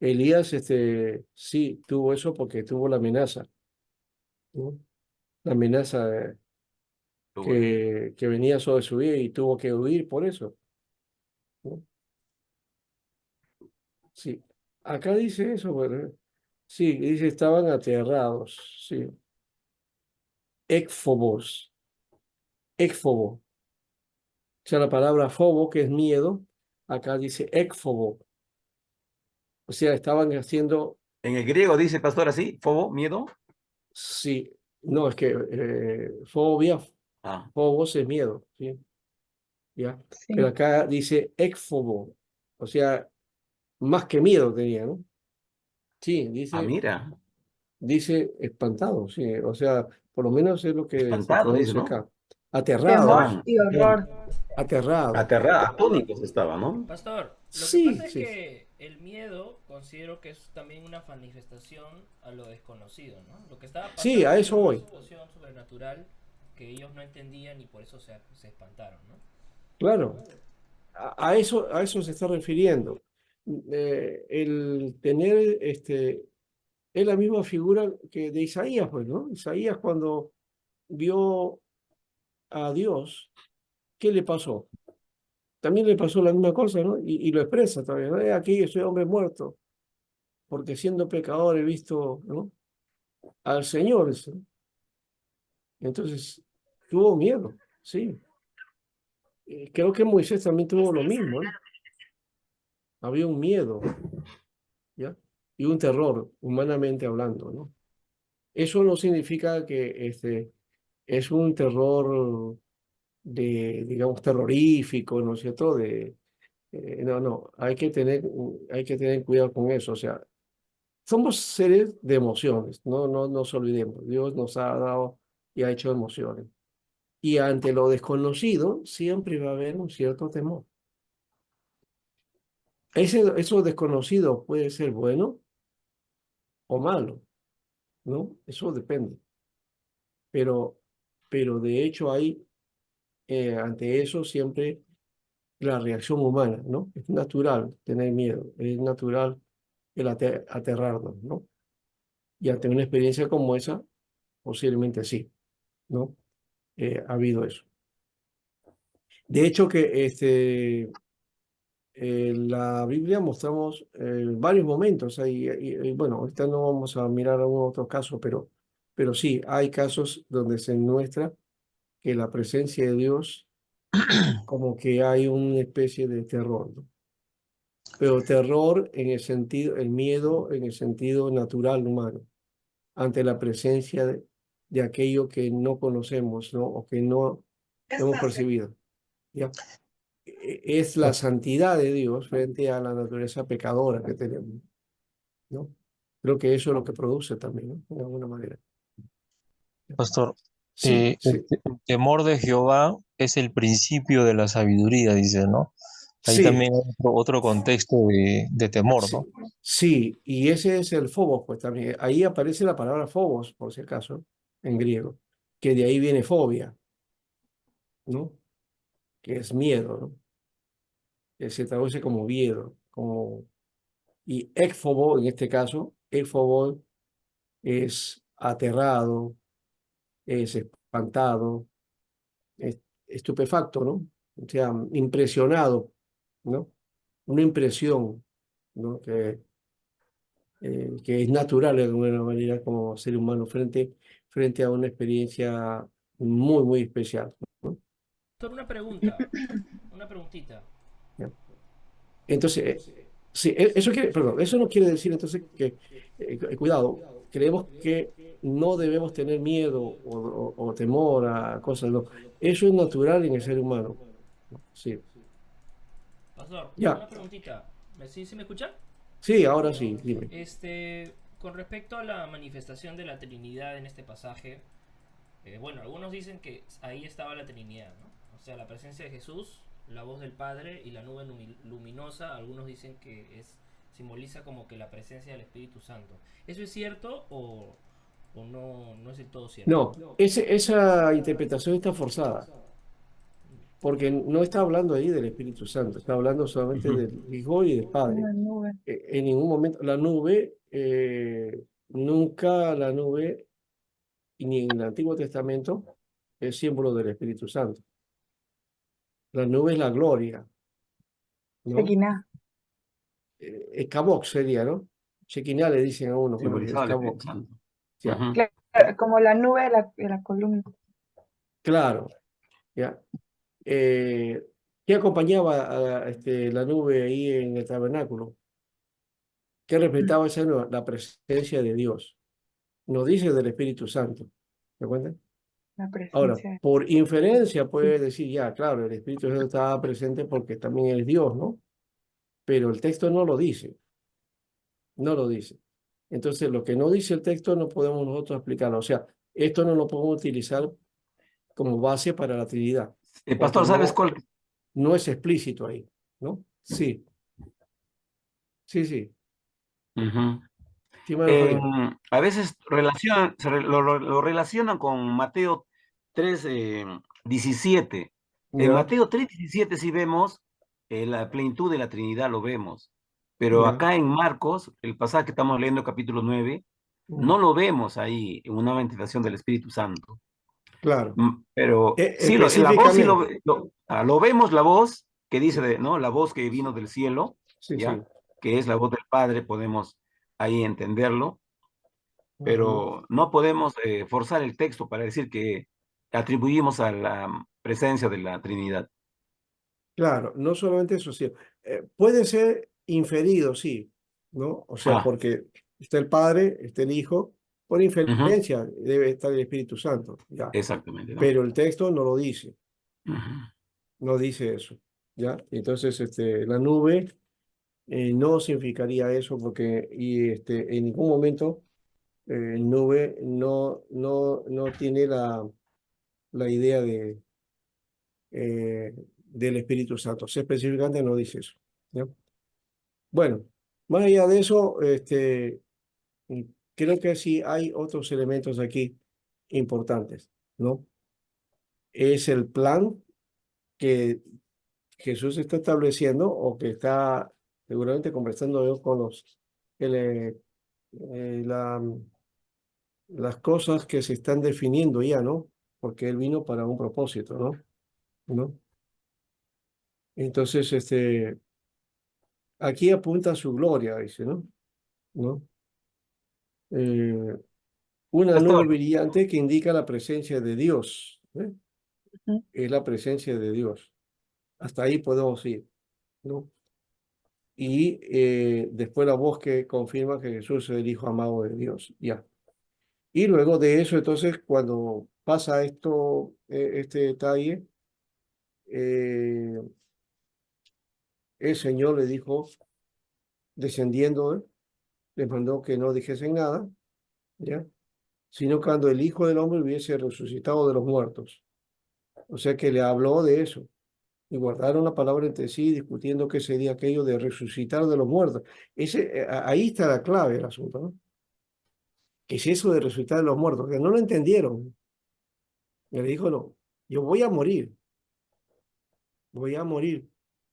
Elías, sí tuvo eso porque tuvo la amenaza, ¿no? La amenaza que venía sobre su vida y tuvo que huir por eso, ¿no? Sí, acá dice eso, ¿verdad? Sí, dice estaban aterrados, sí. Écfobos, écfobo, o sea, la palabra fobo, que es miedo, acá dice écfobo, o sea, estaban haciendo. en el griego dice, pastor, así, fobo, miedo. Sí, no, es que fobia, Ah, phobos es miedo, ¿sí? ¿Ya? Pero sí. acá dice écfobo, o sea, más que miedo tenía, ¿no? Sí, mira, dice espantado, sí, o sea, por lo menos es lo que se espantado, dice, traduce ¿no? acá. Aterrados, Temor Estaban y horror. aterrados. aterrados, atónitos estaban, ¿no? Pastor, lo que Sí, pasa es sí, que el miedo considero que es también una manifestación a lo desconocido, ¿no? Lo que estaba sí, pasando a era eso una voy. situación sobrenatural que ellos no entendían y por eso se espantaron, ¿no? Claro, a eso se está refiriendo. El tener, es la misma figura que de Isaías, pues, ¿no? Isaías cuando vio a Dios, ¿qué le pasó? También le pasó la misma cosa, ¿no? Y lo expresa todavía, ¿no? Aquí soy hombre muerto, porque siendo pecador he visto, ¿no? Al Señor. ¿Sí? Entonces, tuvo miedo, sí. Creo que Moisés también tuvo lo mismo, ¿eh? Había un miedo, ¿ya? Y un terror, humanamente hablando, ¿no? Eso no significa que es un terror digamos, terrorífico, ¿no es cierto? No, no, hay que tener cuidado con eso. O sea, somos seres de emociones, no, no nos olvidemos. Dios nos ha dado y ha hecho emociones. Y ante lo desconocido siempre va a haber un cierto temor. Eso desconocido puede ser bueno o malo, ¿no? Eso depende. Pero, pero de hecho hay ante eso siempre la reacción humana, ¿no? Es natural tener miedo, es natural el aterrarnos, ¿no? Y ante una experiencia como esa, posiblemente sí, ¿no? Ha habido eso. De hecho que en la Biblia mostramos varios momentos, bueno, ahorita no vamos a mirar algún otro caso, pero sí, hay casos donde se muestra que la presencia de Dios, como que hay una especie de terror, ¿no? Pero terror en el sentido, el miedo en el sentido natural humano, ante la presencia de aquello que no conocemos, ¿no? O que no hemos percibido, ¿ya? Es la santidad de Dios frente a la naturaleza pecadora que tenemos, ¿no? Creo que eso es lo que produce también, ¿no? De alguna manera. Pastor, Sí, el sí, el temor de Jehová es el principio de la sabiduría, dice, ¿no? Ahí sí, también hay otro contexto de temor, ¿no? sí, sí, y ese es el phobos, pues también. Ahí aparece la palabra phobos, por si acaso, en griego, que de ahí viene fobia, ¿no? Que es miedo, ¿no? Que se traduce como miedo, como... Y éxfobo, en este caso, éxfobo es aterrado, es espantado, es estupefacto, ¿no? O sea, impresionado, ¿no? Una impresión, ¿no? Que es natural de alguna manera como ser humano frente a una experiencia muy, muy especial, ¿no? Doctor, una preguntita. ¿Ya? Entonces, sí, eso quiere, perdón, eso no quiere decir entonces que, cuidado, creemos que no debemos tener miedo o temor a cosas, no. Eso es natural en el ser humano, ¿no? Sí, Pastor, ya, una preguntita. ¿Sí me escucha? sí, ahora sí, dime. Con respecto a la manifestación de la Trinidad en este pasaje, bueno, algunos dicen que ahí estaba la Trinidad, ¿no? O sea, la presencia de Jesús, la voz del Padre y la nube luminosa, algunos dicen que simboliza como que la presencia del Espíritu Santo. ¿Eso es cierto o no es del todo cierto? No, esa interpretación está forzada, porque no está hablando ahí del Espíritu Santo, está hablando solamente Ujú. del Hijo y del Padre. Una nube. En ningún momento, la nube, nunca la nube, y ni en el Antiguo Testamento, es símbolo del Espíritu Santo. La nube es la gloria, ¿no? Shekinah. Escabok sería, ¿no? Shekinah le dicen a uno, pero es Simbolizaba el Espíritu Escabok. Santo. Ya, Ujú. Claro, como la nube de la columna. claro, ya. Eh, ¿Qué acompañaba a la nube ahí en el tabernáculo? ¿Qué representaba esa nube? La presencia de Dios. No dice del Espíritu Santo. ¿Me cuentan? La Ahora, presencia. por inferencia puede decir, ya, claro, el Espíritu Santo estaba presente porque también es Dios, ¿no? Pero el texto no lo dice, no lo dice. Entonces, lo que no dice el texto no podemos nosotros explicarlo. O sea, esto no lo podemos utilizar como base para la Trinidad, porque Pastor, ¿sabes cuál? no es explícito ahí, ¿no? Sí, sí, sí. Ujú. Sí, hermano Javier. A veces lo relacionan con Mateo 3, 17. En Ya, Mateo 3, 17 sí vemos la plenitud de la Trinidad, lo vemos. Pero ya. acá en Marcos, el pasaje que estamos leyendo, capítulo 9, no Mm, lo vemos ahí en una manifestación del Espíritu Santo. claro. Pero sí, la voz sí Específicamente. lo vemos, la voz que dice, ¿no? La voz que vino del cielo, Sí, ¿ya? sí. Que es la voz del Padre, podemos ahí entenderlo, Ujú. pero no podemos forzar el texto para decir que atribuimos a la presencia de la Trinidad. Claro, no solamente eso, sí. Puede ser inferido, sí, ¿no? O sea, Ah, porque está el Padre, está el Hijo, por ujú, inferencia debe estar el Espíritu Santo, ya. exactamente, ¿no? Pero el texto no lo dice, Ujú. no dice eso, ¿ya? Entonces, la nube no significaría eso porque en ningún momento nube no tiene la idea del Espíritu Santo. O sea, específicamente no dice eso, ¿ya? Bueno, más allá de eso, creo que sí hay otros elementos aquí importantes, ¿no? Es el plan que Jesús está estableciendo o que está seguramente conversando Dios con el, eh, la, las cosas que se están definiendo ya, ¿no? Porque Él vino para un propósito, ¿no? ¿No? Entonces, aquí apunta a su gloria, dice, ¿no? ¿No? Eh, una nube Pastor, brillante que indica la presencia de Dios, ¿eh? Ujú. Es la presencia de Dios. Hasta ahí podemos ir, ¿no? Y después la voz que confirma que Jesús es el Hijo amado de Dios, ya. Y luego de eso, entonces, cuando pasa esto, este detalle, eh, el Señor le dijo, descendiendo, les mandó que no dijesen nada, ¿ya? Sino cuando el Hijo del Hombre hubiese resucitado de los muertos. O sea que le habló de eso. Y guardaron la palabra entre sí, discutiendo qué sería aquello de resucitar de los muertos. Ahí está la clave del asunto, ¿no? ¿Qué es eso de resucitar de los muertos? Que no lo entendieron. Y le dijo, no, yo voy a morir,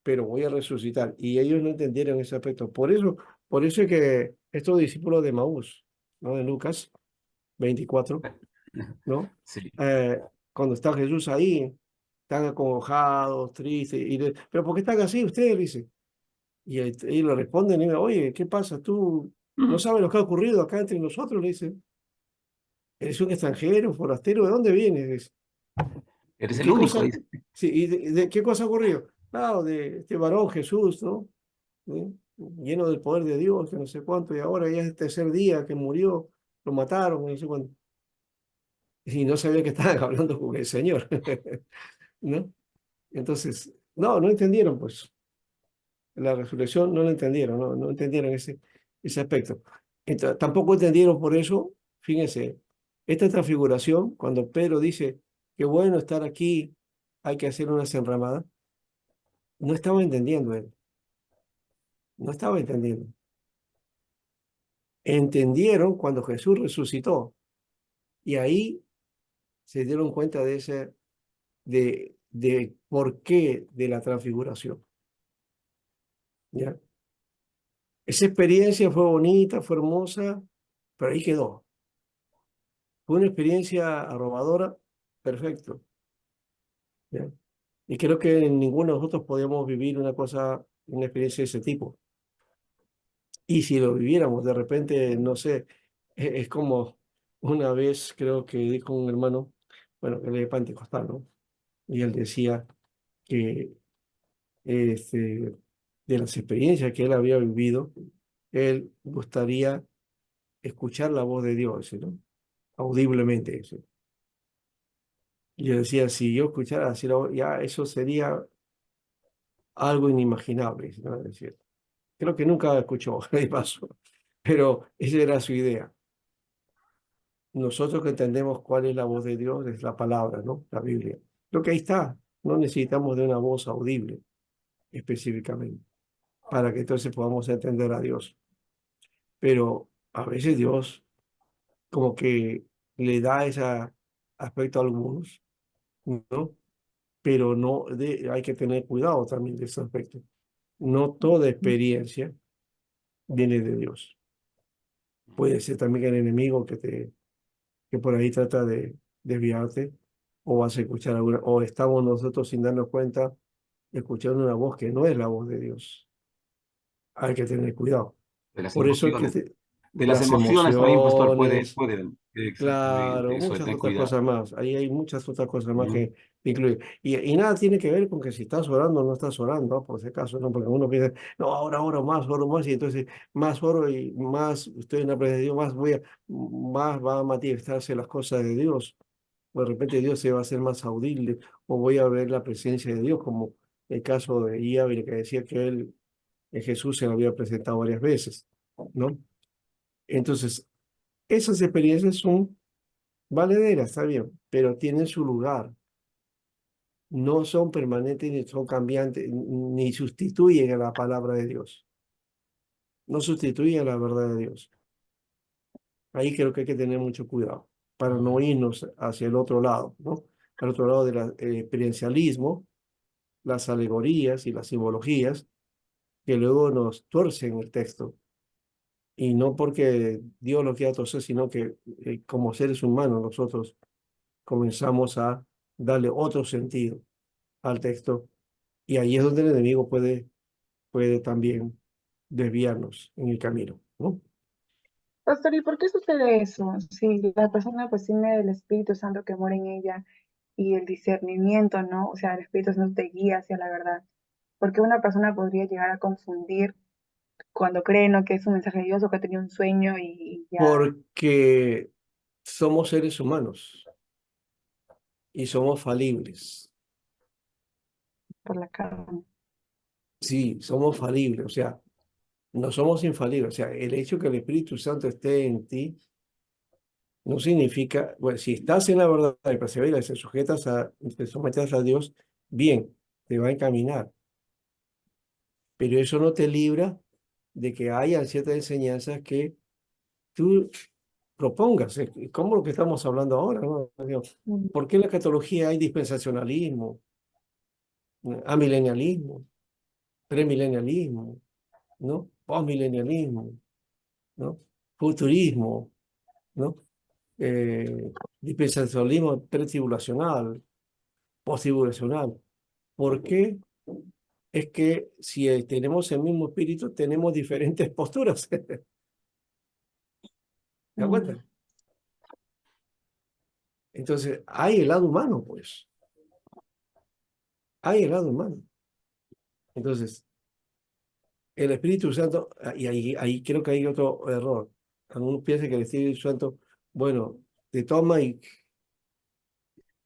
pero voy a resucitar. Y ellos no entendieron ese aspecto. Por eso es que estos discípulos de Maús, ¿no? De Lucas 24, ¿no? sí, Eh, cuando está Jesús ahí, están acongojados, tristes, pero ¿por qué están así ustedes? Dice. Y le responden, y, oye, ¿qué pasa? ¿Tú no sabes lo que ha ocurrido acá entre nosotros? Le dice, ¿eres un extranjero, forastero? ¿De dónde vienes? Dice. eres ¿Y el qué único, cosa? dice. Sí, ¿y de qué cosa ha ocurrido? Claro, de este varón Jesús, ¿no? ¿Sí? Lleno del poder de Dios, que no sé cuánto, y ahora ya es el tercer día que murió, lo mataron, no sé cuánto. Y no sabía que estaban hablando con el Señor, ¿no? Entonces, no entendieron, pues, la resurrección no lo entendieron, no entendieron ese aspecto. Tampoco entendieron por eso, fíjense, esta transfiguración, cuando Pedro dice, qué bueno estar aquí, hay que hacer una enramada, no estaba entendiendo él, no estaba entendiendo. Entendieron cuando Jesús resucitó y ahí se dieron cuenta de por qué de la transfiguración, ¿ya? Esa experiencia fue bonita, fue hermosa, pero ahí quedó. Fue una experiencia arrobadora, perfecto, ¿ya? Y creo que ninguno de nosotros podíamos vivir una experiencia de ese tipo. Y si lo viviéramos, de repente, no sé, es como una vez creo que dijo un hermano, bueno, él es pentecostal, ¿no? Y él decía que este, de las experiencias que él había vivido, él gustaría escuchar la voz de Dios, ¿no? Audiblemente, dice. Y yo decía, si yo escuchara así la voz, ya eso sería algo inimaginable, ¿no? Es decir, creo que nunca escuchó, de paso, pero esa era su idea. Nosotros que entendemos cuál es la voz de Dios es la palabra, ¿no? La Biblia. Lo que ahí está, no necesitamos de una voz audible específicamente para que entonces podamos entender a Dios. Pero a veces Dios como que le da ese aspecto a algunos, ¿no? Pero no, hay que tener cuidado también de ese aspecto. No toda experiencia viene de Dios. Puede ser también el enemigo que por ahí trata de desviarte, o vas a escuchar alguna, o estamos nosotros sin darnos cuenta escuchando una voz que no es la voz de Dios. Hay que tener cuidado. De las Por eso es que emociones. De las las emociones también, pastor, emociones, exactamente claro, eso, de muchas tener otras cuidado. cosas más. Ahí hay muchas otras cosas más Ujú. que incluir. Y nada tiene que ver con que si estás orando o no estás orando, ¿no? Por si acaso, ¿no? Porque uno piensa, no, ahora oro más, y entonces más oro y más estoy en la presencia de Dios, más va a manifestarse las cosas de Dios. O de repente Dios se va a hacer más audible, o voy a ver la presencia de Dios, como el caso de Iávile, que decía que Jesús se lo había presentado varias veces, ¿no? Entonces, esas experiencias son valederas, está bien, pero tienen su lugar. No son permanentes, ni son cambiantes, ni sustituyen a la palabra de Dios. no sustituyen la verdad de Dios. Ahí creo que hay que tener mucho cuidado para no irnos hacia el otro lado, ¿no? Al otro lado del experiencialismo, las alegorías y las simbologías que luego nos tuercen el texto. Y no porque Dios lo quiera torcer, sino que como seres humanos nosotros comenzamos a darle otro sentido al texto. Y ahí es donde el enemigo puede también desviarnos en el camino, ¿no? Pastor, ¿y por qué sucede eso? Si la persona pues tiene el Espíritu Santo que mora en ella y el discernimiento, ¿no? O sea, el Espíritu Santo te guía hacia la verdad. ¿Por qué una persona podría llegar a confundir cuando cree, ¿no? que es un mensaje de Dios o que ha tenido un sueño y ya Porque somos seres humanos y somos falibles. por la carne? Sí, somos falibles, o sea, no somos infalibles. O sea, el hecho que el Espíritu Santo esté en ti no significa, bueno, si estás en la verdad y perseveras, te sometes a Dios, bien, te va a encaminar. Pero eso no te libra de que haya ciertas enseñanzas que tú propongas, como lo que estamos hablando ahora, ¿no? Digo, Mm. ¿por qué en la catología hay dispensacionalismo, amilenialismo, premilenialismo, ¿no? Postmilenialismo, ¿no? Futurismo, ¿no? Dispensacionalismo pretribulacional, posttribulacional. ¿Por qué? Es que si tenemos el mismo espíritu, tenemos diferentes posturas. ¿Te das Mm. cuenta? Entonces, hay el lado humano, pues. Hay el lado humano. Entonces, el Espíritu Santo, y ahí creo que hay otro error. Algunos piensan que el Espíritu Santo, bueno, te toma y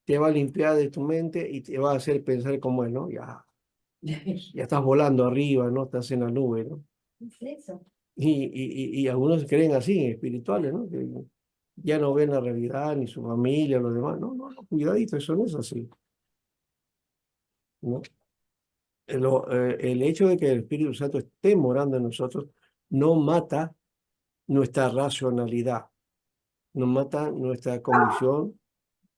te va a limpiar de tu mente y te va a hacer pensar como él, ¿no? Ya estás volando arriba, ¿no? Estás en la nube, ¿no? Y algunos creen así, espirituales, ¿no? Que ya no ven la realidad, ni su familia, los demás. No, no, no, cuidadito, eso no es así, ¿no? El hecho de que el Espíritu Santo esté morando en nosotros no mata nuestra racionalidad, no mata nuestra convicción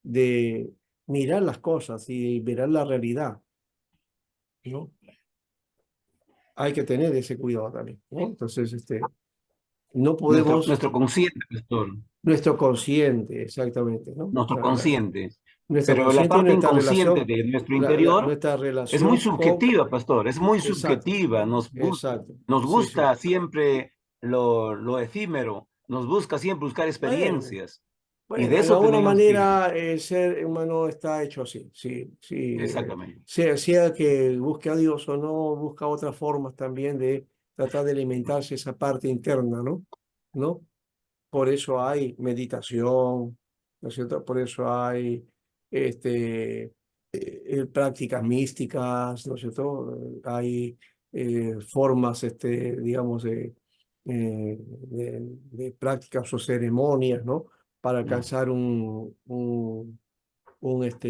de mirar las cosas y mirar la realidad, ¿no? Hay que tener ese cuidado también, ¿no? Entonces, no podemos, Nuestro consciente, pastor, nuestro consciente, exactamente, ¿no? nuestro consciente. Nuestro Pero la consciente y parte nuestra inconsciente relación, de nuestro interior nuestra es muy relación con, subjetiva, pastor, es muy exacto, subjetiva. exacto, Nos sí, sí. gusta siempre lo efímero, nos busca siempre buscar Bueno, experiencias. Y de bueno, en eso alguna tenemos que, manera el ser humano está hecho así, sí, sí. exactamente. Sea que busque a Dios o no, busca otras formas también de tratar de alimentarse esa parte interna, ¿no? ¿No? Por eso hay meditación, ¿no es cierto? Por eso hay prácticas místicas, ¿no es cierto? Hay formas, digamos, de prácticas o ceremonias, ¿no? Para alcanzar un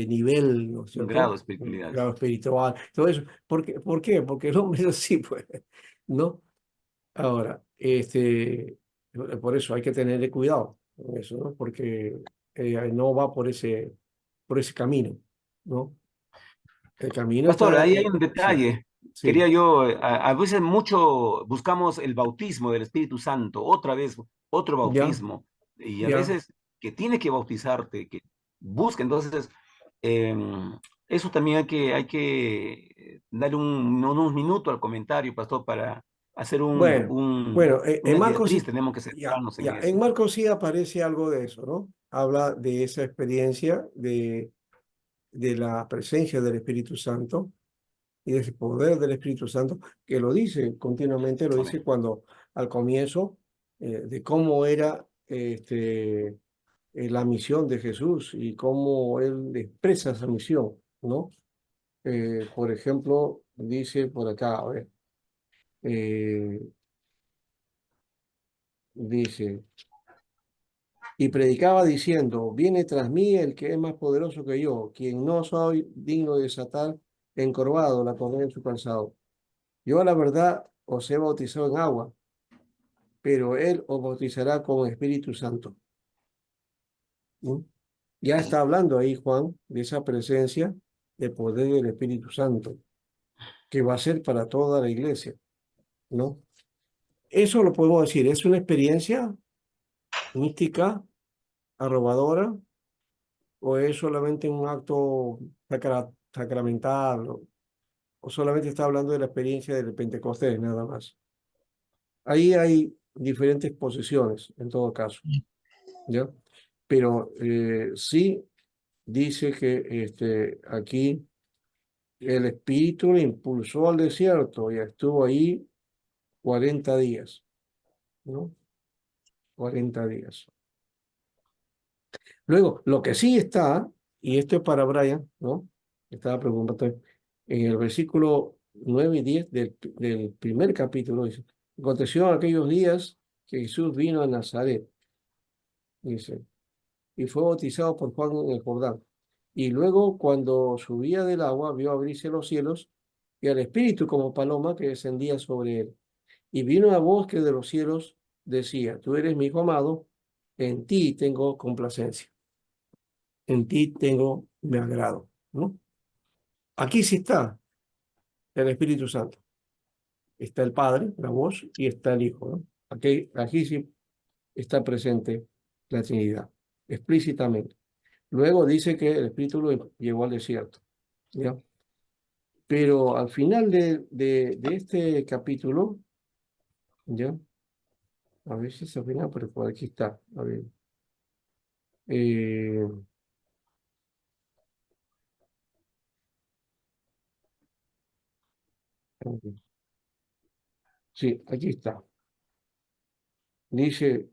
nivel, ¿no es Un grado cierto? de Un espiritualidad. grado espiritual, todo eso. ¿Por qué? Porque el hombre es así, pues, ¿no? Ahora, por eso hay que tenerle cuidado con eso, ¿no? Porque no va por ese camino, ¿no? El camino Pastor, está, ahí hay un sí, detalle. sí, Quería yo, a veces mucho buscamos el bautismo del Espíritu Santo, otra vez, otro ya, bautismo, y a ya. veces que tiene que bautizarte, que busca. Entonces, eh, eso también hay que darle unos minutos al comentario, pastor, para hacer Bueno, bueno, en una Marcos, directriz. Tenemos que ya, centrarnos en ya, en eso. Marcos sí aparece algo de eso, ¿no? Habla de esa experiencia de la presencia del Espíritu Santo y de ese poder del Espíritu Santo, que lo dice continuamente, lo dice Amén. cuando al comienzo de cómo era la misión de Jesús y cómo él expresa esa misión, ¿no? Por ejemplo, dice por acá, a ver, eh, dice, y predicaba diciendo, viene tras mí el que es más poderoso que yo, quien no soy digno de desatar encorvado la correa en su calzado. Yo a la verdad os he bautizado en agua, pero Él os bautizará con el Espíritu Santo. ¿Mm? Ya está hablando ahí Juan de esa presencia de poder del Espíritu Santo, que va a ser para toda la iglesia, ¿no? Eso lo podemos decir, es una experiencia mística, arrobadora, o es solamente un acto sacramental, o solamente está hablando de la experiencia del Pentecostés, nada más. Ahí hay diferentes posiciones, en todo caso, ¿ya? Pero sí dice que aquí el Espíritu le impulsó al desierto y estuvo ahí 40 días, ¿no? 40 días. Luego, lo que sí está, y esto es para Brian, ¿no? Estaba preguntando, en el versículo 9 y 10 del primer capítulo, dice, aconteció en aquellos días que Jesús vino a Nazaret, dice, y fue bautizado por Juan en el Jordán. Y luego, cuando subía del agua, vio abrirse los cielos y al Espíritu como paloma que descendía sobre él. Y vino una voz que de los cielos decía, tú eres mi hijo amado, en ti tengo complacencia, en ti tengo mi agrado, ¿no? Aquí sí está el Espíritu Santo. Está el Padre, la voz, y está el Hijo, ¿no? Aquí sí está presente la Trinidad, explícitamente. Luego dice que el Espíritu lo llevó al desierto, ¿ya? Pero al final de este capítulo, ¿ya? A ver si es al final, pero por aquí está. A ver. Eh, sí, aquí está. Dice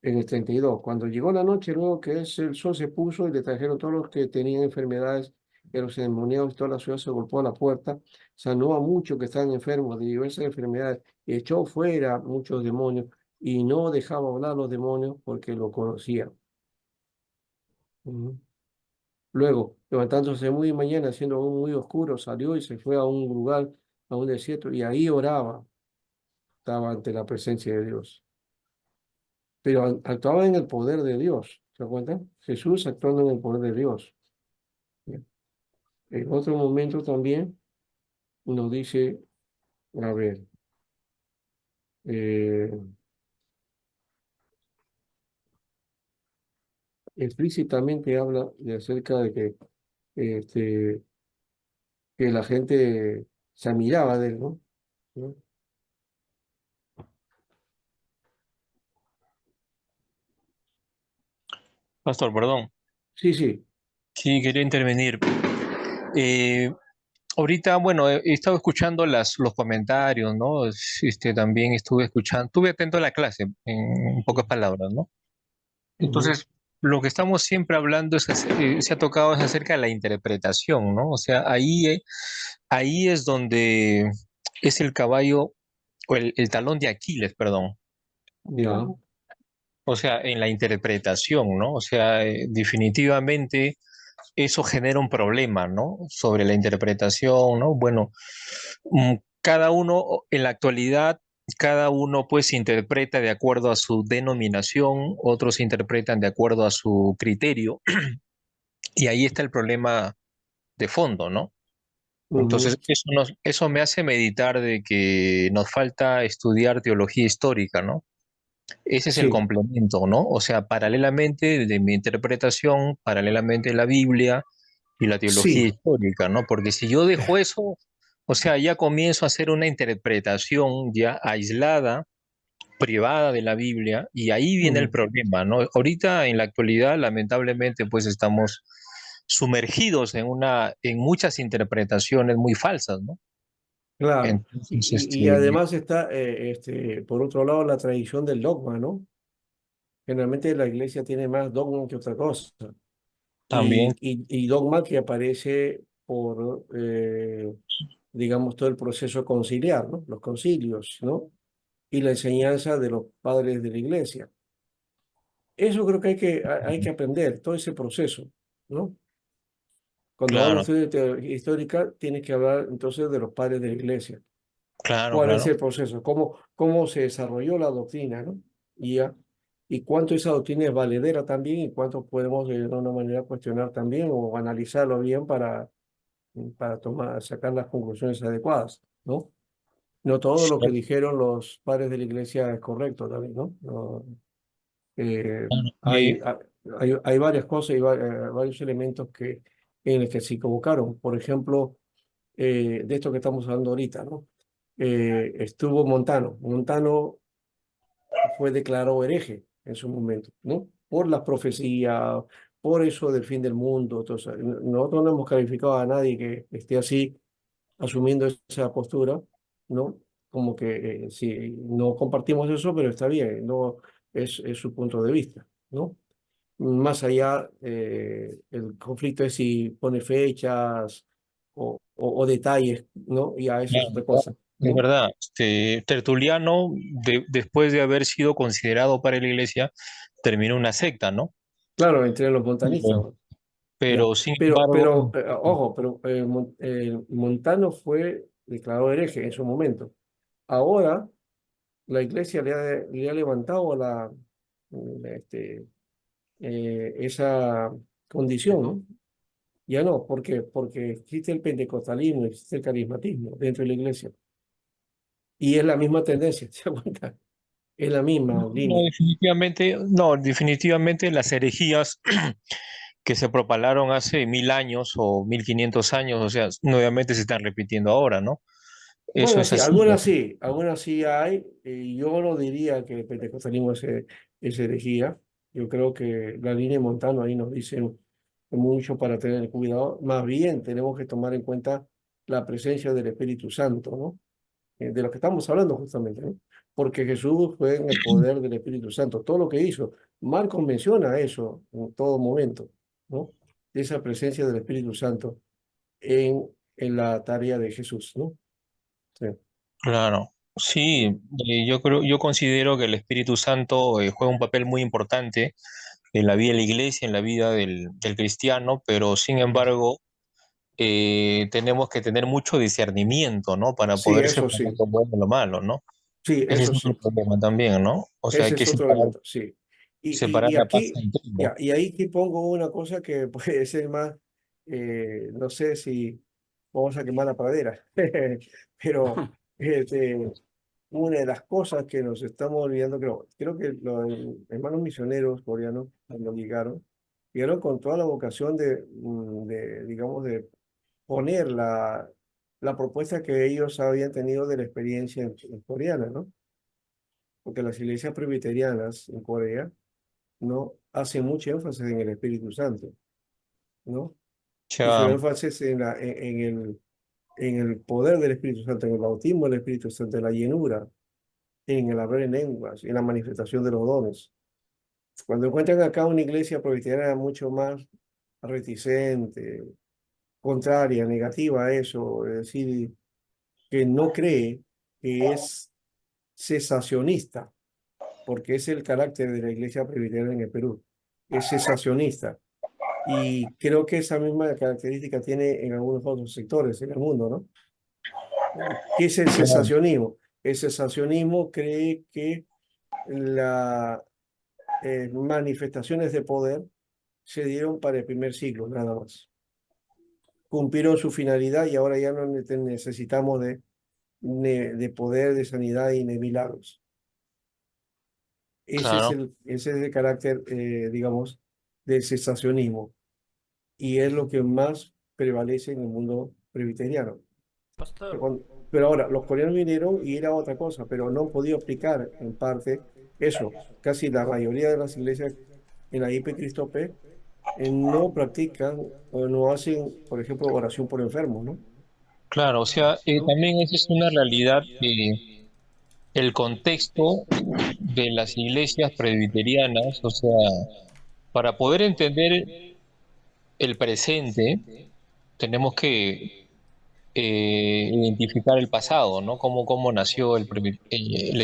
en el 32, cuando llegó la noche, luego que el sol se puso y le trajeron todos los que tenían enfermedades, y los endemoniados, toda la ciudad se golpeó a la puerta, sanó a muchos que estaban enfermos de diversas enfermedades, y echó fuera muchos demonios, y no dejaba hablar los demonios porque lo conocían. Ujú. Luego, levantándose muy de mañana, siendo aún muy oscuro, salió y se fue a un lugar, a un desierto, y ahí oraba, estaba ante la presencia de Dios. Pero actuaba en el poder de Dios, ¿se dan cuenta? Jesús actuando en el poder de Dios. Bien. En otro momento también nos dice, a ver, eh, explícitamente habla de acerca de este, que la gente se admiraba de él, ¿no? ¿No? Pastor, perdón. Sí, sí, Sí, quería intervenir. Eh, Ahorita, bueno, he estado escuchando los comentarios, ¿no? También estuve escuchando, estuve atento a la clase, en pocas palabras, ¿no? ujú, Entonces, lo que estamos siempre hablando se ha tocado es acerca de la interpretación, ¿no? O sea, ahí es donde es el caballo, o el talón de Aquiles, perdón. ya, O sea, en la interpretación, ¿no? O sea, definitivamente eso genera un problema, ¿no? Sobre la interpretación, ¿no? Bueno, cada uno en la actualidad, cada uno pues interpreta de acuerdo a su denominación, otros interpretan de acuerdo a su criterio, y ahí está el problema de fondo, ¿no? ujú, Entonces, eso me hace meditar de que nos falta estudiar teología histórica, ¿no? Ese es el sí, complemento, ¿no? O sea, paralelamente de mi interpretación, paralelamente la Biblia y la teología sí, histórica, ¿no? Porque si yo dejo eso, o sea, ya comienzo a hacer una interpretación ya aislada, privada de la Biblia, y ahí viene el ujú, problema, ¿no? Ahorita, en la actualidad, lamentablemente, pues estamos sumergidos en muchas interpretaciones muy falsas, ¿no? claro. Entonces, Y además está, por otro lado, la tradición del dogma, ¿no? Generalmente la iglesia tiene más dogma que otra cosa. también, Y dogma que aparece por, digamos, todo el proceso conciliar, ¿no? Los concilios, ¿no? Y la enseñanza de los padres de la iglesia. Eso creo que hay que aprender, todo ese proceso, ¿no? Cuando uno claro, estudia teología histórica, tiene que hablar entonces de los padres de la iglesia. Claro, cuál es claro. el proceso, cómo se desarrolló la doctrina, ¿no? Y, ya, y cuánto esa doctrina es valedera también y cuánto podemos de alguna manera cuestionar también o analizarlo bien para sacar las conclusiones adecuadas, ¿no? No todo lo que dijeron los padres de la iglesia es correcto también, ¿no? Eh, Y, hay, ha- hay varias cosas y varios elementos en los que se equivocaron. Por ejemplo, de esto que estamos hablando ahorita, ¿no? Estuvo Montano. Montano fue declarado hereje en su momento, ¿no? Por las profecías, por eso del fin del mundo. Entonces, nosotros no hemos calificado a nadie que esté así asumiendo esa postura, ¿no? Como que sí, no compartimos eso, pero está bien, no es su punto de vista, ¿no? Más allá, el conflicto es si pone fechas o detalles, ¿no? Ya eso es claro, otra cosa, es ¿no? verdad. Tertuliano, después de haber sido considerado para la iglesia, terminó una secta, ¿no? Claro, entre los montanistas, Pero, ¿no? Ya. pero sin embargo, Ojo, pero Montano fue declarado hereje en su momento. Ahora la iglesia le ha levantado este, esa condición, ¿no? Ya no, ¿por qué? Porque existe el pentecostalismo, existe el carismatismo dentro de la iglesia. Y es la misma tendencia, ¿se da cuenta? Es la misma no, línea. definitivamente, no, definitivamente las herejías que se propalaron hace 1000 años o 1500 años, o sea, nuevamente se están repitiendo ahora, ¿no? Eso Bueno, es así, ¿no? sí, algunas sí hay. Yo no diría que el pentecostalismo es herejía. Yo creo que la línea de Montano ahí nos dice mucho para tener cuidado. Más bien tenemos que tomar en cuenta la presencia del Espíritu Santo, ¿no? De lo que estamos hablando justamente, ¿no? Porque Jesús fue en el poder del Espíritu Santo, todo lo que hizo. Marcos menciona eso en todo momento, ¿no? Esa presencia del Espíritu Santo en la tarea de Jesús, ¿no? Sí. Claro, sí, yo considero que el Espíritu Santo juega un papel muy importante en la vida de la iglesia, en la vida del cristiano, pero sin embargo tenemos que tener mucho discernimiento, ¿no? Para Sí, poder eso separar sí, lo bueno de lo malo, ¿no? sí, Ese es eso otro sí, problema también, ¿no? O sea, hay ese que es otro separar, elemento, sí. separar Y la paz aquí, del ya, trigo. y ahí que pongo una cosa que puede ser más, no sé si vamos a quemar la pradera, pero este, una de las cosas que nos estamos olvidando, creo que los hermanos misioneros coreanos, cuando llegaron con toda la vocación digamos, de poner la propuesta que ellos habían tenido de la experiencia en coreana, ¿no? Porque las iglesias presbiterianas en Corea no hacen mucho énfasis en el Espíritu Santo, ¿no? Y su Ya, énfasis en el poder del Espíritu Santo, en el bautismo del Espíritu Santo, en la llenura, en el hablar en lenguas, en la manifestación de los dones. Cuando encuentran acá una iglesia presbiteriana mucho más reticente, contraria, negativa a eso, es decir, que no cree, que es cesacionista, porque es el carácter de la iglesia presbiteriana en el Perú, es cesacionista. Y creo que esa misma característica tiene en algunos otros sectores en el mundo, ¿no? ¿Qué es el claro, cesacionismo? El cesacionismo cree que las manifestaciones de poder se dieron para el primer siglo, nada más. Cumplieron su finalidad y ahora ya no necesitamos de poder, de sanidad y de milagros. claro. Ese es el carácter, digamos, del cesacionismo y es lo que más prevalece en el mundo presbiteriano. Pastor, Pero ahora, los coreanos vinieron y era otra cosa, pero no han podido aplicar en parte eso. Casi la mayoría de las iglesias en la IP Cristo P no practican o no hacen, por ejemplo, oración por enfermos, ¿no? Claro, o sea, ¿No? también esa es una realidad que el contexto de las iglesias presbiterianas, o sea, para poder entender el presente, tenemos que identificar el pasado, ¿no? Cómo nació la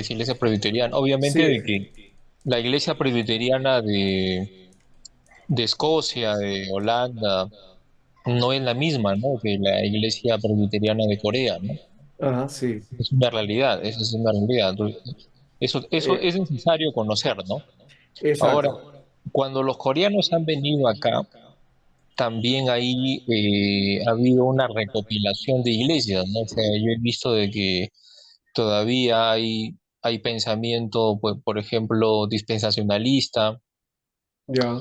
iglesia presbiteriana. Obviamente Sí, de que la iglesia presbiteriana de Escocia, de Holanda, no es la misma, ¿no? Que la iglesia presbiteriana de Corea, ¿no? Ajá, sí, Es una realidad, esa es una realidad. Entonces, eso eh, es necesario conocer, ¿no? Ahora, exacto. cuando los coreanos han venido acá, también ahí ha habido una recopilación de iglesias, ¿no? O sea, yo he visto de que todavía hay pensamiento, pues, por ejemplo, dispensacionalista, Ya,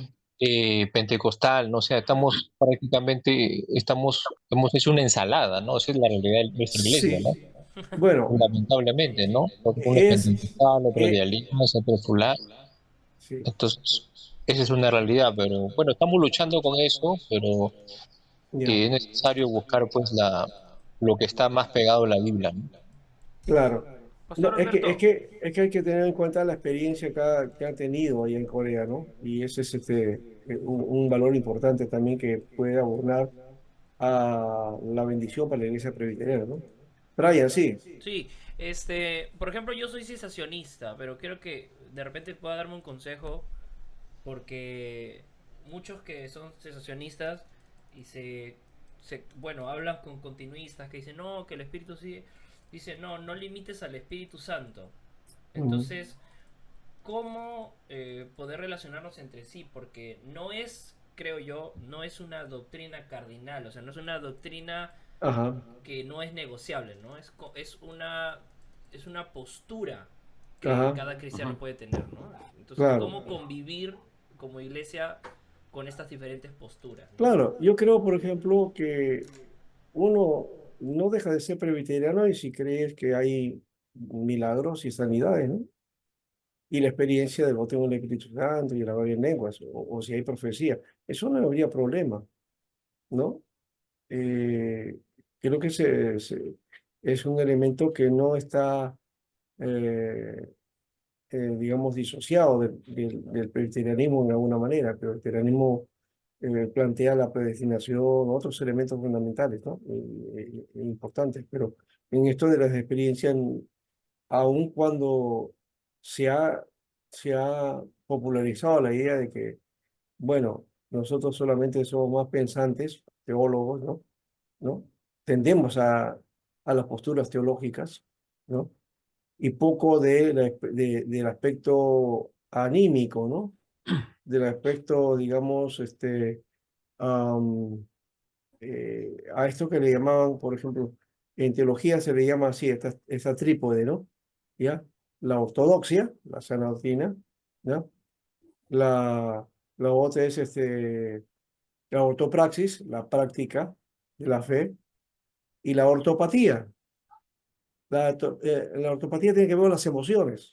pentecostal, ¿no? O sea, estamos prácticamente, hemos hecho una ensalada, ¿no? Esa es la realidad de nuestra iglesia, sí. ¿no? Bueno, Lamentablemente, ¿no? Porque uno es es, pentecostal, otro es de eh, Alianza, otro es fulano. sí, Entonces, esa es una realidad, pero bueno, estamos luchando con eso, pero ya, es necesario buscar pues lo que está más pegado a la Biblia, ¿no? claro. No, Pastor Alberto, es que hay que tener en cuenta la experiencia que han tenido ahí en Corea, ¿no? Y ese es un valor importante también que puede abonar a la bendición para la iglesia presbiteriana, ¿no? Brian, sí. sí, por ejemplo, yo soy cesacionista, pero quiero que de repente pueda darme un consejo porque muchos que son cesacionistas y bueno, hablan con continuistas que dicen, no, que el Espíritu sí, dice, no, no limites al Espíritu Santo. Ujú. Entonces, ¿cómo poder relacionarnos entre sí? Porque no es, creo yo, no es una doctrina cardinal, o sea, no es una doctrina Ajá, que no es negociable, ¿no? Es una postura que ajá, cada cristiano puede tener, ¿no? Entonces, claro. ¿cómo convivir como iglesia con estas diferentes posturas, ¿no? Claro, yo creo, por ejemplo, que uno no deja de ser presbiteriano y si crees que hay milagros y sanidades, ¿no? Y la experiencia del bautismo del Espíritu Santo y el hablar en lenguas, o si hay profecía, eso no habría problema, ¿no? Eh, Creo que es un elemento que no está, eh, digamos, disociado del presbiterianismo en alguna manera. Pero el presbiterianismo plantea la predestinación, otros elementos fundamentales, ¿no? Importantes, pero en esto de las experiencias, aun cuando se ha, se ha popularizado la idea de que, bueno, nosotros solamente somos más pensantes, teólogos, ¿no? ¿No? Tendemos a las posturas teológicas, ¿no? Y poco del aspecto anímico, ¿no? Del aspecto, digamos, am, a esto que le llamaban, por ejemplo, en teología se le llama así, esta trípode, ¿no? ¿Ya? La ortodoxia, la sana doctrina, ¿ya? La, la otra es la ortopraxis, la práctica de la fe, y la ortopatía. La ortopatía tiene que ver con las emociones.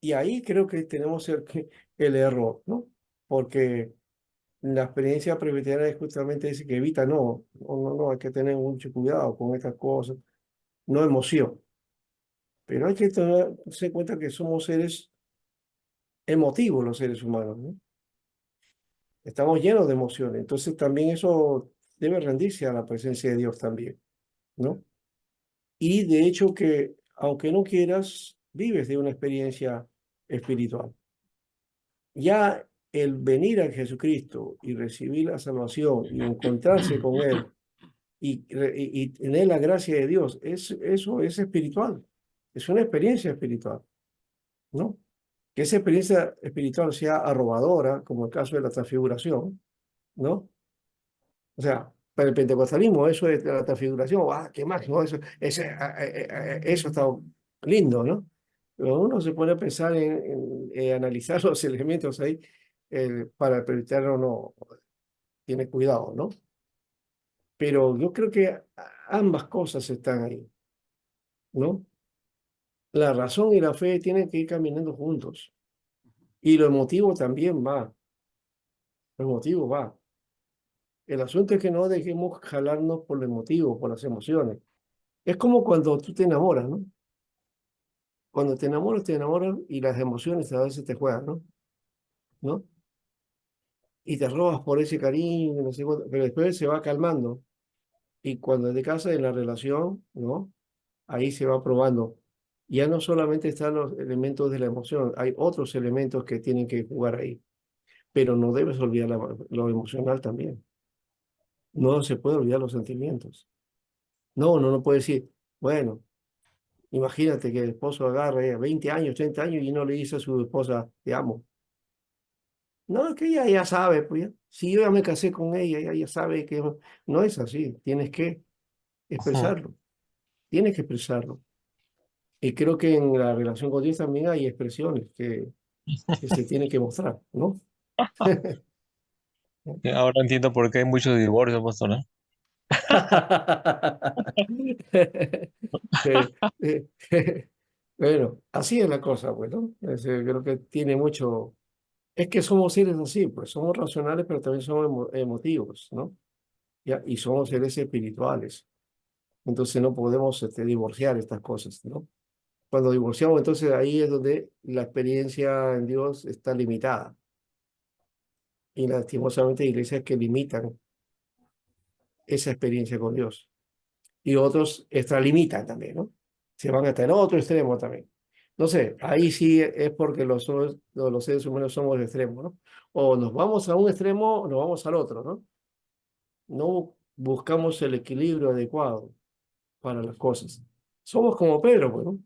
Y ahí creo que tenemos el error, ¿no? Porque la experiencia presbiteriana es justamente dice que evita, no, hay que tener mucho cuidado con estas cosas, no emoción. Pero hay que tenerse en cuenta que somos seres emotivos los seres humanos, ¿no? Estamos llenos de emociones, entonces también eso debe rendirse a la presencia de Dios también, ¿no? Y de hecho que, aunque no quieras, vives de una experiencia espiritual. Ya el venir a Jesucristo y recibir la salvación y encontrarse con Él y tener la gracia de Dios, eso es espiritual, es una experiencia espiritual, ¿no? Que esa experiencia espiritual sea arrobadora, como el caso de la transfiguración, ¿no? O sea, para el pentecostalismo eso es la transfiguración, qué máximo, eso está lindo, ¿no? Pero uno se pone a pensar en analizar los elementos ahí, para el presbiteriano no tiene cuidado, ¿no? Pero yo creo que ambas cosas están ahí, ¿no? La razón y la fe tienen que ir caminando juntos. Y lo emotivo también va, lo emotivo va. El asunto es que no dejemos jalarnos por lo emotivo, por las emociones. Es como cuando tú te enamoras, ¿no? Cuando te enamoras y las emociones a veces te juegan, ¿no? ¿No? Y te robas por ese cariño, no sé cuánto, pero después se va calmando. Y cuando te casas en la relación, ¿no? Ahí se va probando. Ya no solamente están los elementos de la emoción, hay otros elementos que tienen que jugar ahí. Pero no debes olvidar lo emocional también. No se puede olvidar los sentimientos. No puede decir, bueno, imagínate que el esposo agarre 20 años, 30 años y no le dice a su esposa, te amo. No, es que ella ya sabe, pues ya. Si yo ya me casé con ella, ella ya sabe que no es así. Tienes que Ujú. expresarlo. Tienes que expresarlo. Y creo que en la relación con Dios también hay expresiones que se tienen que mostrar, ¿no? Ahora entiendo por qué hay muchos divorcios, pastor, ¿no? Eh, Bueno, así es la cosa, pues, ¿no? Creo que tiene mucho. Es que somos seres así, pues somos racionales, pero también somos emotivos, ¿no? ¿Ya? Y somos seres espirituales. Entonces no podemos divorciar estas cosas, ¿no? Cuando divorciamos, entonces ahí es donde la experiencia en Dios está limitada. Y lastimosamente hay iglesias que limitan esa experiencia con Dios. Y otros extralimitan también, ¿no? Se van hasta el otro extremo también. No sé, ahí sí es porque los seres humanos somos extremos, ¿no? O nos vamos a un extremo o nos vamos al otro, ¿no? No buscamos el equilibrio adecuado para las cosas. Somos como Pedro, pues, ¿no?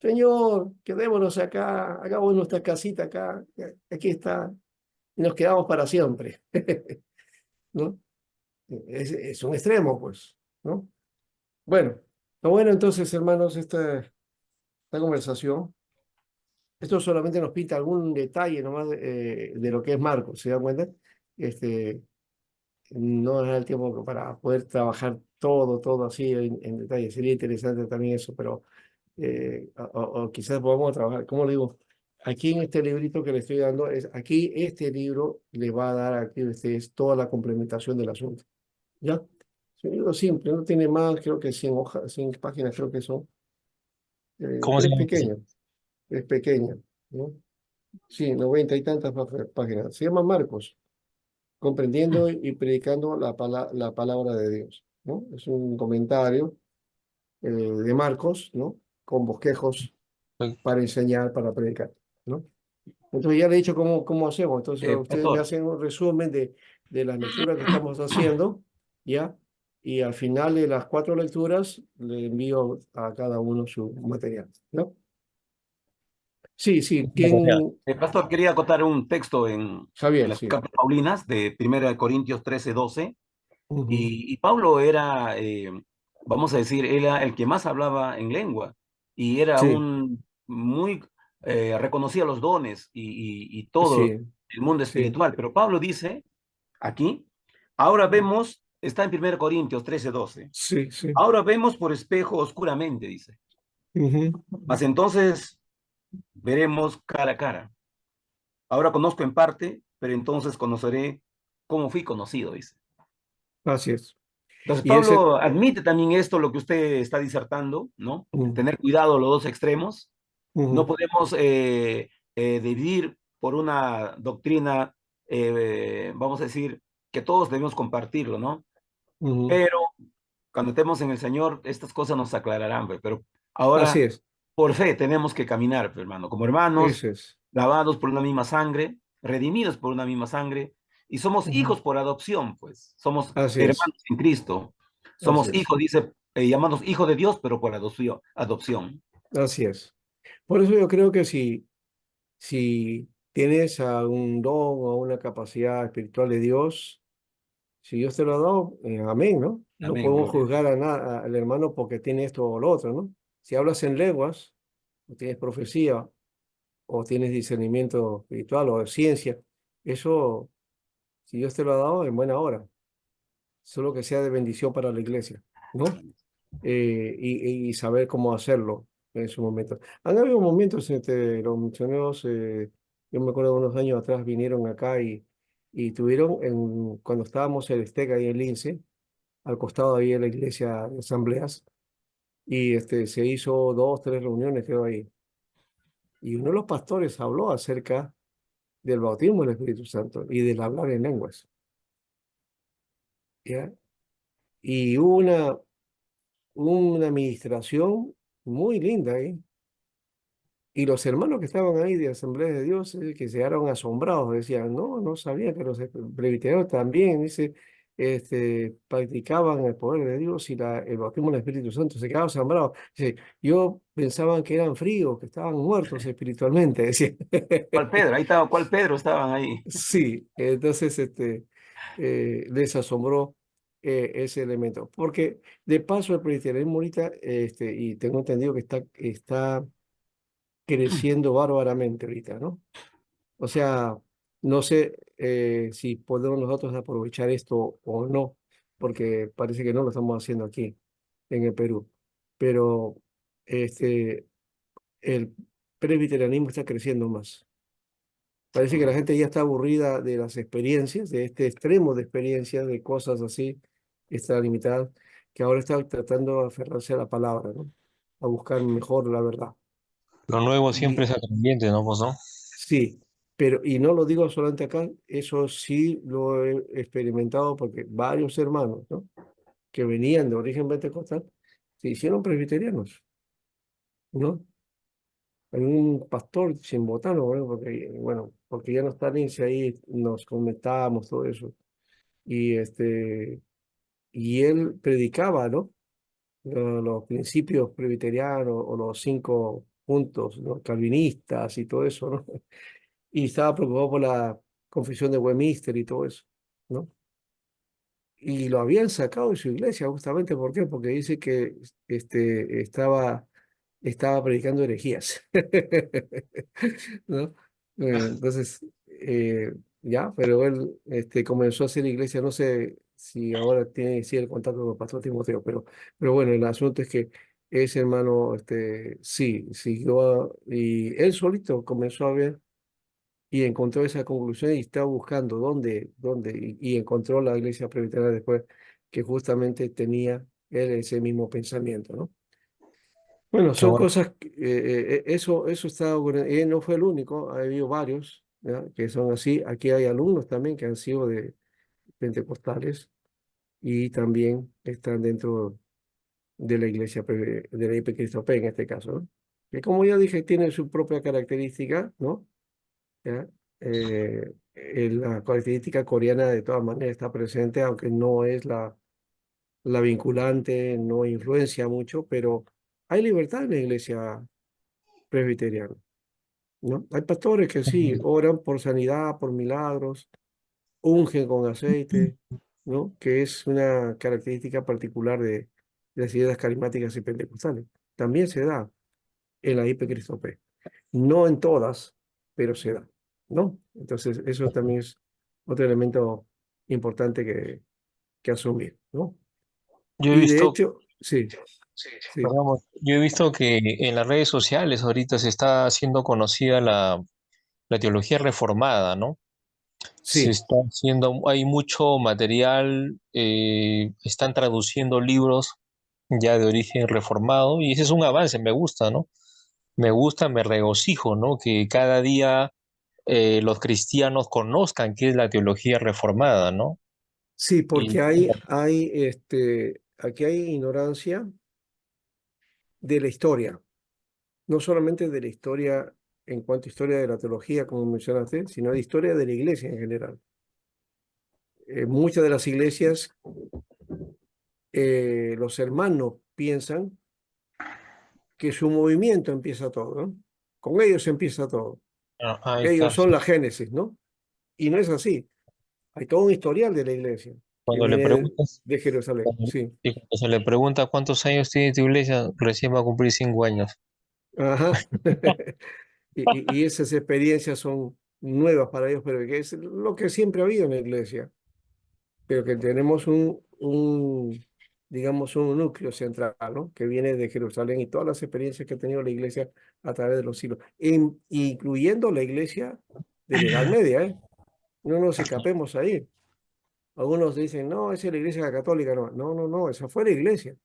Señor, quedémonos acá, hagamos nuestra casita acá, aquí está, y nos quedamos para siempre, ¿no? Es un extremo, pues, ¿no? Bueno, lo bueno entonces, hermanos, esta conversación, esto solamente nos pinta algún detalle nomás de lo que es Marcos, ¿se da cuenta? Este, no es el tiempo para poder trabajar todo así en detalle. Sería interesante también eso, pero o quizás podamos trabajar, como le digo, aquí en este librito que le estoy dando, aquí este libro le va a dar aquí a ustedes toda la complementación del asunto. ¿Ya? Es un libro simple, no tiene más, creo que 100 hojas, 100 páginas creo que son, ¿Cómo pero se llama eso? es pequeña, ¿no? Sí, 90 y tantas páginas. Se llama Marcos, comprendiendo y predicando la palabra de Dios, ¿no? Es un comentario de Marcos, ¿no? Con bosquejos para enseñar, para predicar, ¿no? Entonces ya le he dicho cómo hacemos. Entonces ustedes me Pastor, hacen un resumen de las lecturas que estamos haciendo, ¿ya? Y al final de las 4 lecturas le envío a cada uno su material, ¿no? Sí, sí. ¿Quién? pastor, quería acotar un texto en Javier, las sí. cartas Paulinas de 1 Corintios 13:12. Ujú. Y Pablo era, vamos a decir, era el que más hablaba en lengua y era Sí, un muy, reconocía los dones y todo sí, el mundo sí, espiritual. Pero Pablo dice aquí, ahora vemos, está en 1 Corintios 13:12, sí, sí. ahora vemos por espejo oscuramente, dice, Ujú. mas entonces veremos cara a cara. Ahora conozco en parte, pero entonces conoceré cómo fui conocido, dice. Así es. Entonces, Y ese, Pablo admite también esto, lo que usted está disertando, ¿no? mm, Tener cuidado los dos extremos. No ujú, podemos dividir por una doctrina, vamos a decir, que todos debemos compartirlo, ¿no? ujú. Pero cuando estemos en el Señor, estas cosas nos aclararán, pues. Pero Así ahora, es, por fe, tenemos que caminar, pues, hermano, como hermanos, eso es. lavados por una misma sangre, redimidos por una misma sangre, y somos Ujú. hijos por adopción, pues. Somos Así es, hermanos en Cristo. así Somos es, hijos, dice, llamados hijos de Dios, pero por adopción. Adopción. así es. Por eso yo creo que si tienes algún don o una capacidad espiritual de Dios, si Dios te lo ha dado, amén, ¿no? No Amén, podemos gloria a juzgar Dios. al hermano porque tiene esto o lo otro, ¿no? Si hablas en lenguas, o tienes profecía, o tienes discernimiento espiritual o de ciencia, eso, si Dios te lo ha dado, en buena hora, solo que sea de bendición para la iglesia, ¿no? Y saber cómo hacerlo en su momento. Han habido momentos, los misioneros, yo me acuerdo de unos años atrás, vinieron acá y tuvieron, cuando estábamos en el Estec, ahí en Lince, al costado ahí de la iglesia de asambleas, y se hizo 2, 3 reuniones, creo ahí. Y uno de los pastores habló acerca del bautismo del Espíritu Santo y del hablar en lenguas, ¿ya? Y hubo una administración muy linda ahí. Y los hermanos que estaban ahí de Asamblea de Dios, que se quedaron asombrados, decían, no sabía que los presbiterianos también, dice, practicaban el poder de Dios y el bautismo del Espíritu Santo, se quedaban asombrados. Dice, yo pensaban que eran fríos, que estaban muertos espiritualmente, decía. ¿Cuál Pedro? Ahí estaba, ¿cuál Pedro estaban ahí? Sí, entonces les asombró ese elemento. Porque de paso el presbiterianismo ahorita, y tengo entendido que está creciendo bárbaramente ahorita, ¿no? O sea, no sé si podemos nosotros aprovechar esto o no, porque parece que no lo estamos haciendo aquí en el Perú. Pero este, el presbiterianismo está creciendo más. Parece que la gente ya está aburrida de las experiencias, de este extremo de experiencias, de cosas así extralimitadas, que ahora está tratando de aferrarse a la palabra, ¿no? A buscar mejor la verdad. Lo nuevo siempre Y es atrayente, ¿no? Pues, ¿no? sí, pero, y no lo digo solamente acá, eso sí lo he experimentado porque varios hermanos, ¿no? Que venían de origen pentecostal se hicieron presbiterianos, ¿no? Hay un pastor chimbotano, bueno, porque ya no está Lince ahí, nos comentábamos todo eso. Y, y él predicaba, ¿no? Los principios presbiterianos o los 5 puntos, ¿no? Calvinistas y todo eso, ¿no? Y estaba preocupado por la confesión de Westminster y todo eso, ¿no? Y lo habían sacado de su iglesia, justamente, ¿por qué? Porque dice que estaba predicando herejías, ¿no? Entonces, ya, pero él comenzó a hacer iglesia, no sé si ahora tiene sí, el contacto con el pastor Timoteo, pero bueno, el asunto es que ese hermano, sí, siguió, y él solito comenzó a ver y encontró esa conclusión y estaba buscando y encontró la iglesia presbiteriana después que justamente tenía él ese mismo pensamiento, ¿no? Bueno, Qué son bueno. cosas, eso está, él no fue el único, ha habido varios, ¿ya? Que son así. Aquí hay alumnos también que han sido de pentecostales y también están dentro de la iglesia, de la IP Cristo P en este caso, ¿no? Que como ya dije, tiene su propia característica, ¿no? ¿Ya? La característica coreana de todas maneras está presente, aunque no es la vinculante, no influencia mucho, pero hay libertad en la iglesia presbiteriana, ¿no? Hay pastores que sí oran por sanidad, por milagros, ungen con aceite, ¿no? Que es una característica particular de las ideas carismáticas y pentecostales. También se da en la IP Cristo P. No en todas, pero se da, ¿no? Entonces, eso también es otro elemento importante que asumir, ¿no? Yo he Y de visto, hecho, sí, sí, perdón, yo he visto que en las redes sociales ahorita se está haciendo conocida la teología reformada, ¿no? Se sí, está haciendo, hay mucho material, están traduciendo libros ya de origen reformado y ese es un avance, me gusta, ¿no? Me gusta, me regocijo, ¿no? Que cada día los cristianos conozcan qué es la teología reformada, ¿no? sí, Y porque aquí hay ignorancia de la historia, no solamente de la historia en cuanto a historia de la teología, como mencionaste, sino de historia de la iglesia en general. Muchas de las iglesias, los hermanos piensan que su movimiento empieza todo, ¿no? Con ellos empieza todo. ahí está. Ellos son la génesis, ¿no? Y no es así. Hay todo un historial de la iglesia que Cuando le viene preguntas, de Jerusalén, sí. y cuando se le pregunta cuántos años tiene tu iglesia, recién va a cumplir 5 años. Ajá. Y esas experiencias son nuevas para ellos, pero que es lo que siempre ha habido en la iglesia, pero que tenemos digamos, un núcleo central, ¿no? Que viene de Jerusalén y todas las experiencias que ha tenido la iglesia a través de los siglos, incluyendo la iglesia de la Edad Media, ¿eh? No nos escapemos ahí. Algunos dicen, no, esa es la iglesia católica, no, no, no, no, esa fue la iglesia,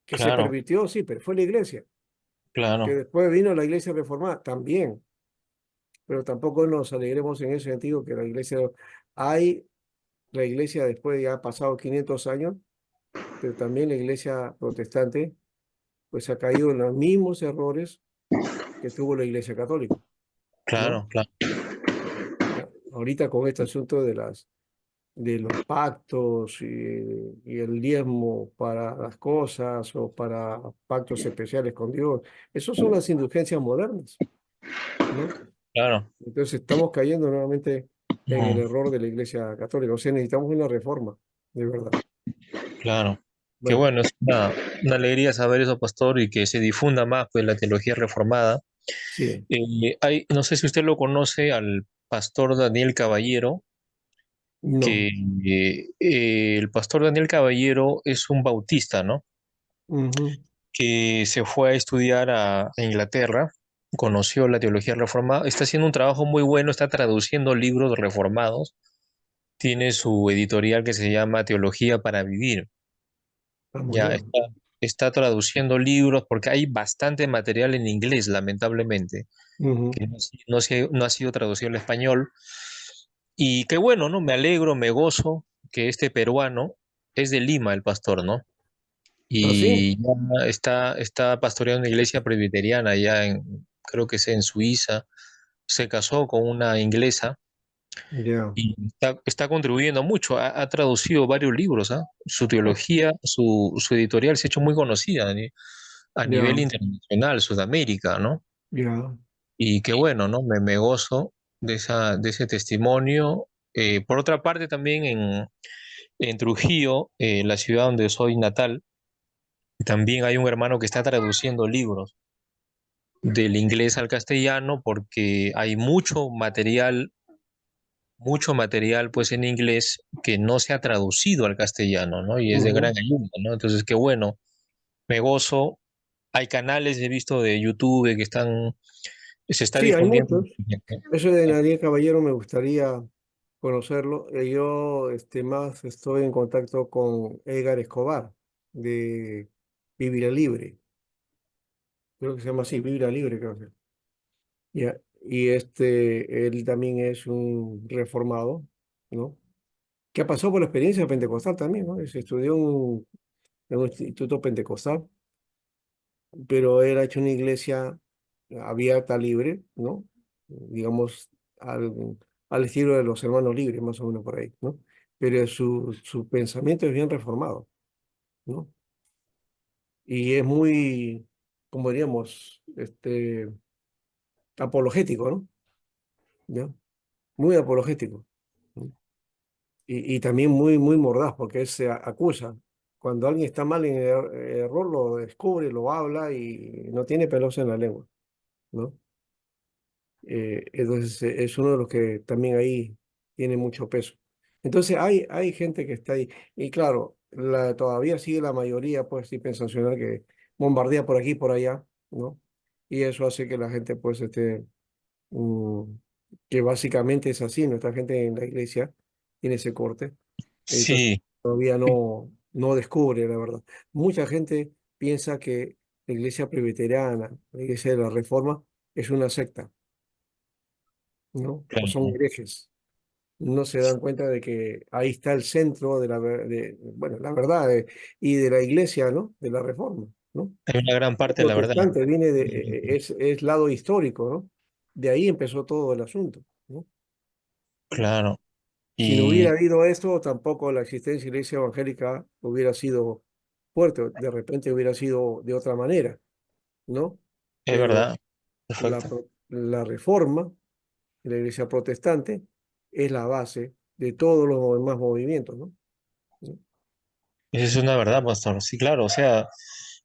que se Claro, pervirtió, sí, pero fue la iglesia, que claro, después vino la iglesia reformada, también, pero tampoco nos alegremos en ese sentido que hay la iglesia después ya ha pasado 500 años, pero también la iglesia protestante, pues ha caído en los mismos errores que tuvo la iglesia católica, ¿no? claro, claro. Ya, ahorita con este asunto de de los pactos y el diezmo para las cosas o para pactos especiales con Dios. Esas son las indulgencias modernas, ¿no? Claro. Entonces estamos cayendo nuevamente en el Mm, error de la Iglesia Católica. O sea, necesitamos una reforma, de verdad. claro. Qué Bueno, bueno, es una alegría saber eso, pastor, y que se difunda más pues la teología reformada. sí, No sé si usted lo conoce al pastor Daniel Caballero, no. que el pastor Daniel Caballero es un bautista, ¿no? Ujú. Que se fue a estudiar a Inglaterra, conoció la teología reformada, está haciendo un trabajo muy bueno, está traduciendo libros reformados, tiene su editorial que se llama Teología para Vivir, Ah, muy ya bien. está traduciendo libros porque hay bastante material en inglés, lamentablemente, Ujú. que no ha sido traducido al español. Y qué bueno, ¿no? Me alegro, me gozo que este peruano es de Lima, el pastor, ¿no? ¿Ah, sí? Y ya está pastoreando una iglesia presbiteriana allá creo que es en Suiza. Se casó con una inglesa Ya. y está contribuyendo mucho. Ha traducido varios libros, ¿ah? Su teología, su editorial se ha hecho muy conocida a nivel Ya. internacional, Sudamérica, ¿no? Ya. Y qué bueno, ¿no? Me gozo de ese testimonio. Por otra parte, también en Trujillo, la ciudad donde soy natal, también hay un hermano que está traduciendo libros del inglés al castellano porque hay mucho material pues en inglés que no se ha traducido al castellano, ¿no? Y es de gran Ujú. ayuda, ¿no? Entonces, qué bueno, me gozo. Hay canales, he visto de YouTube que se está Sí, hay difundiendo. muchos. Eso de Nadie Caballero me gustaría conocerlo. Yo más estoy en contacto con Edgar Escobar de Biblia Libre. Creo que se llama así, Biblia Libre, creo que. Ya. Y él también es un reformado, ¿no? Que ha pasado por la experiencia pentecostal también, ¿no? Se estudió en un instituto pentecostal, pero él ha hecho una iglesia abierta, libre, ¿no? Digamos, al estilo de los hermanos libres, más o menos por ahí, ¿no? Pero su pensamiento es bien reformado, ¿no? Y es muy, como diríamos, apologético, ¿no? ¿Ya? Muy apologético, ¿no? Y también muy, muy mordaz, porque él se acusa. Cuando alguien está mal en error, lo descubre, lo habla y no tiene pelos en la lengua, ¿no? Entonces es uno de los que también ahí tiene mucho peso. Entonces hay gente que está ahí. Y claro, todavía sigue la mayoría, pues sí, sensacional que bombardea por aquí y por allá, ¿no? Y eso hace que la gente, pues, mm, que básicamente es así, nuestra gente en la iglesia tiene ese corte. Entonces Sí, todavía no descubre la verdad. Mucha gente piensa que la iglesia presbiteriana, la iglesia de la Reforma, es una secta, ¿no? O son claro. herejes. No se dan cuenta de que ahí está el centro de bueno, la verdad y de la iglesia, ¿no? De la Reforma, ¿no? Hay una gran parte, la verdad. Protestante viene es lado histórico, ¿no? De ahí empezó todo el asunto, ¿no? Claro. Si no hubiera Y habido esto, tampoco la existencia de la iglesia evangélica hubiera sido fuerte, de repente hubiera sido de otra manera, ¿no? es Pero verdad. Perfecto. la Reforma, la iglesia protestante, es la base de todos los demás movimientos, ¿no? Esa es una verdad, pastor. Sí, claro. O sea,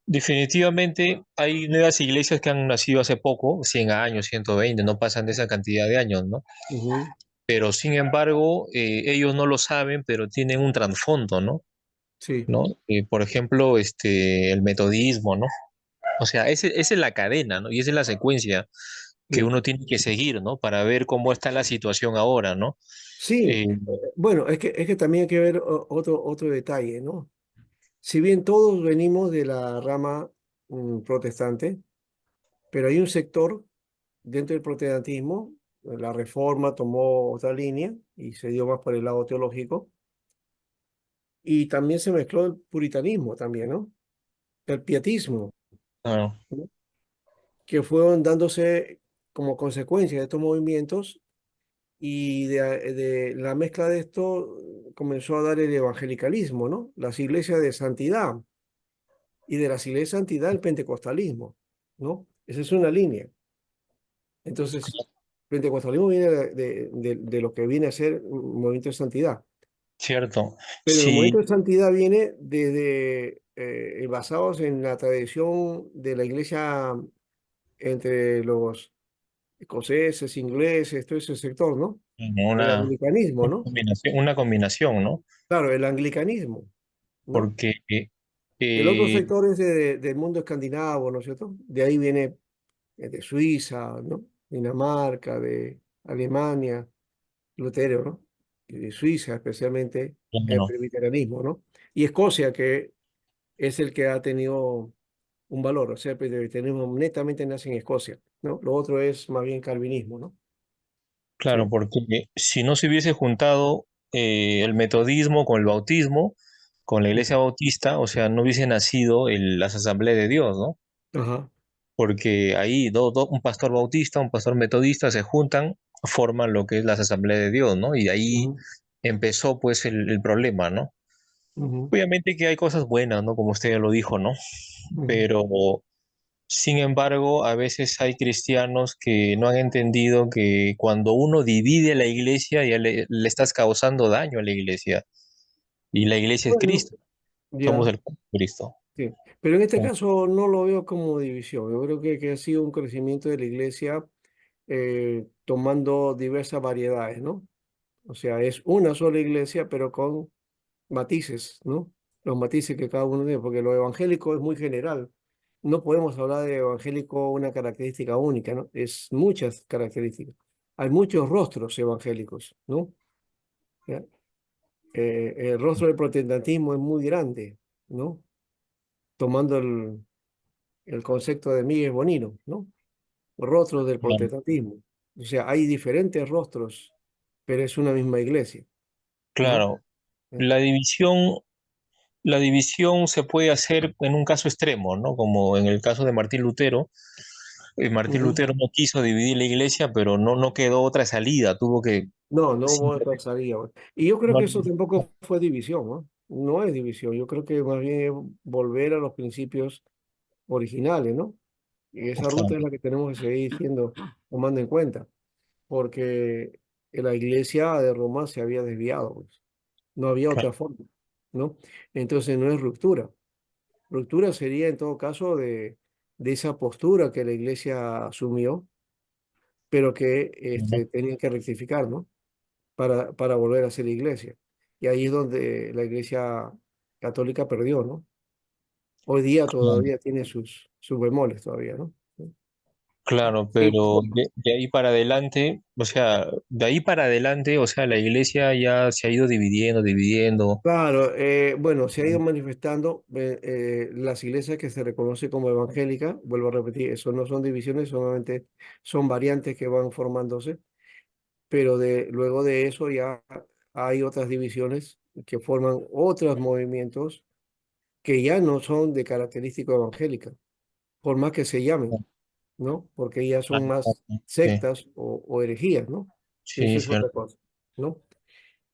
definitivamente hay nuevas iglesias que han nacido hace poco, 100 años, 120, no pasan de esa cantidad de años, ¿no? Ujú. Pero sin embargo, ellos no lo saben, pero tienen un trasfondo, ¿no? Sí, ¿No? Por ejemplo, el metodismo, ¿no? O sea, esa es la cadena, ¿no? Y esa es la secuencia que sí. uno tiene que seguir, ¿no? Para ver cómo está la situación ahora, ¿no? Sí, Eh, bueno, es que también hay que ver otro detalle, ¿no? Si bien todos venimos de la rama protestante, pero hay un sector dentro del protestantismo, la Reforma tomó otra línea y se dio más por el lado teológico, y también se mezcló el puritanismo también, ¿no? El pietismo, claro, ¿no? Que fueron dándose como consecuencia de estos movimientos Y de la mezcla de esto comenzó a dar el evangelicalismo, ¿no? Las iglesias de santidad y de las iglesias de santidad el pentecostalismo, ¿no? Esa es una línea. Entonces, pentecostalismo viene de lo que viene a ser un movimiento de santidad. Cierto. Pero el movimiento Sí, de santidad viene desde basados en la tradición de la iglesia entre los escoceses, ingleses, todo ese sector, ¿no? El anglicanismo, ¿no? una combinación, ¿no? Claro, el anglicanismo, ¿no? Porque El otro eh, sector es del mundo escandinavo, ¿no es cierto? De ahí viene de Suiza, ¿no? Dinamarca, de Alemania, Lutero, ¿no? Y de Suiza, especialmente el bueno, presbiterianismo, ¿no? Y Escocia, que es el que ha tenido un valor, o sea, el presbiterianismo netamente nace en Escocia, ¿no? Lo otro es más bien calvinismo, ¿no? claro, Sí. porque si no se hubiese juntado el metodismo con el bautismo, con la iglesia bautista, o sea, no hubiese nacido las asambleas de Dios, ¿no? Ajá. Porque ahí un pastor bautista, un pastor metodista se juntan, forman lo que es las asambleas de Dios, ¿no? Y de ahí Ujú, empezó pues el problema, ¿no? ujú, Obviamente que hay cosas buenas, ¿no? Como usted ya lo dijo, ¿no? ujú. Pero sin embargo, a veces hay cristianos que no han entendido que cuando uno divide la iglesia, ya le estás causando daño a la iglesia. Y la iglesia es Bueno, Cristo, somos ya. el cuerpo de Cristo. Sí, pero en este Ah, caso no lo veo como división. Yo creo que ha sido un crecimiento de la iglesia tomando diversas variedades, ¿no? O sea, es una sola iglesia, pero con matices, ¿no? Los matices que cada uno tiene, porque lo evangélico es muy general. No podemos hablar de evangélico una característica única, ¿no? Es muchas características. Hay muchos rostros evangélicos, ¿no? ¿Ya? El rostro del protestantismo es muy grande, ¿no? Tomando el concepto de Miguel Bonino, ¿no? Rostros del claro, protestantismo. O sea, hay diferentes rostros, pero es una misma iglesia, ¿no? claro. Eh, La división, la división se puede hacer en un caso extremo, ¿no? Como en el caso de Martín Lutero. Martín ujú. Lutero no quiso dividir la iglesia, pero no quedó otra salida. Tuvo que No, no hubo otra simplemente- salida. Y yo creo no- que eso tampoco fue división, ¿no? No es división. Yo creo que más bien es volver a los principios originales, ¿no? Y esa ruta es la que tenemos que seguir siendo, tomando en cuenta, porque la iglesia de Roma se había desviado, pues. No había claro, otra forma, ¿no? Entonces no es ruptura. Ruptura sería en todo caso de esa postura que la iglesia asumió, pero que ¿no? tenían que rectificar, ¿no? Para volver a ser iglesia. Y ahí es donde la iglesia católica perdió, ¿no? Hoy día Claro. todavía tiene sus bemoles todavía, ¿no? Claro, Sí, pero de ahí para adelante, o sea, de ahí para adelante, o sea, la iglesia ya se ha ido dividiendo. claro, bueno, se ha ido manifestando las iglesias que se reconoce como evangélicas, vuelvo a repetir, eso no son divisiones, solamente son variantes que van formándose, pero luego de eso ya hay otras divisiones que forman otros movimientos que ya no son de característica evangélica, por más que se llamen, ¿no? Porque ya Ah, son más ok, sí, sectas o herejías, ¿no? Eso sí, es otra cierto, cosa, ¿no?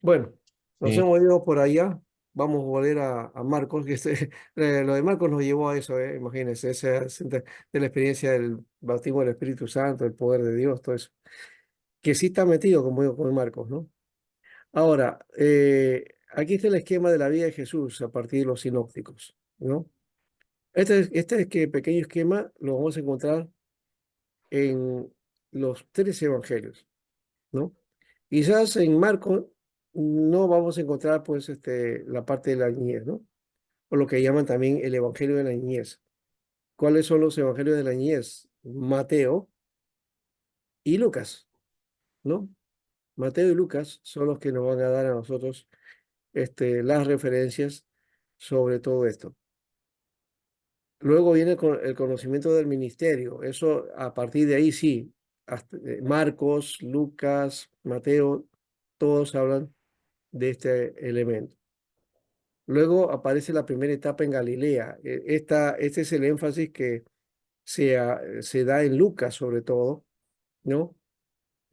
Bueno, nos sí, hemos ido por allá, vamos a volver a Marcos, que lo de Marcos nos llevó a eso, imagínense, de la experiencia del bautismo del Espíritu Santo, el poder de Dios, todo eso, que sí está metido, como digo, con Marcos, ¿no? Ahora, aquí está el esquema de la vida de Jesús a partir de los sinópticos, ¿no? Este pequeño esquema lo vamos a encontrar en los tres evangelios, ¿no? Quizás en Marcos no vamos a encontrar pues la parte de la niñez, ¿no? O lo que llaman también el evangelio de la niñez. ¿Cuáles son los evangelios de la niñez? Mateo y Lucas, ¿no? Mateo y Lucas son los que nos van a dar a nosotros las referencias sobre todo esto. Luego viene el conocimiento del ministerio. Eso a partir de ahí sí. Marcos, Lucas, Mateo, todos hablan de este elemento. Luego aparece la primera etapa en Galilea. Este es el énfasis que se da en Lucas sobre todo, ¿no?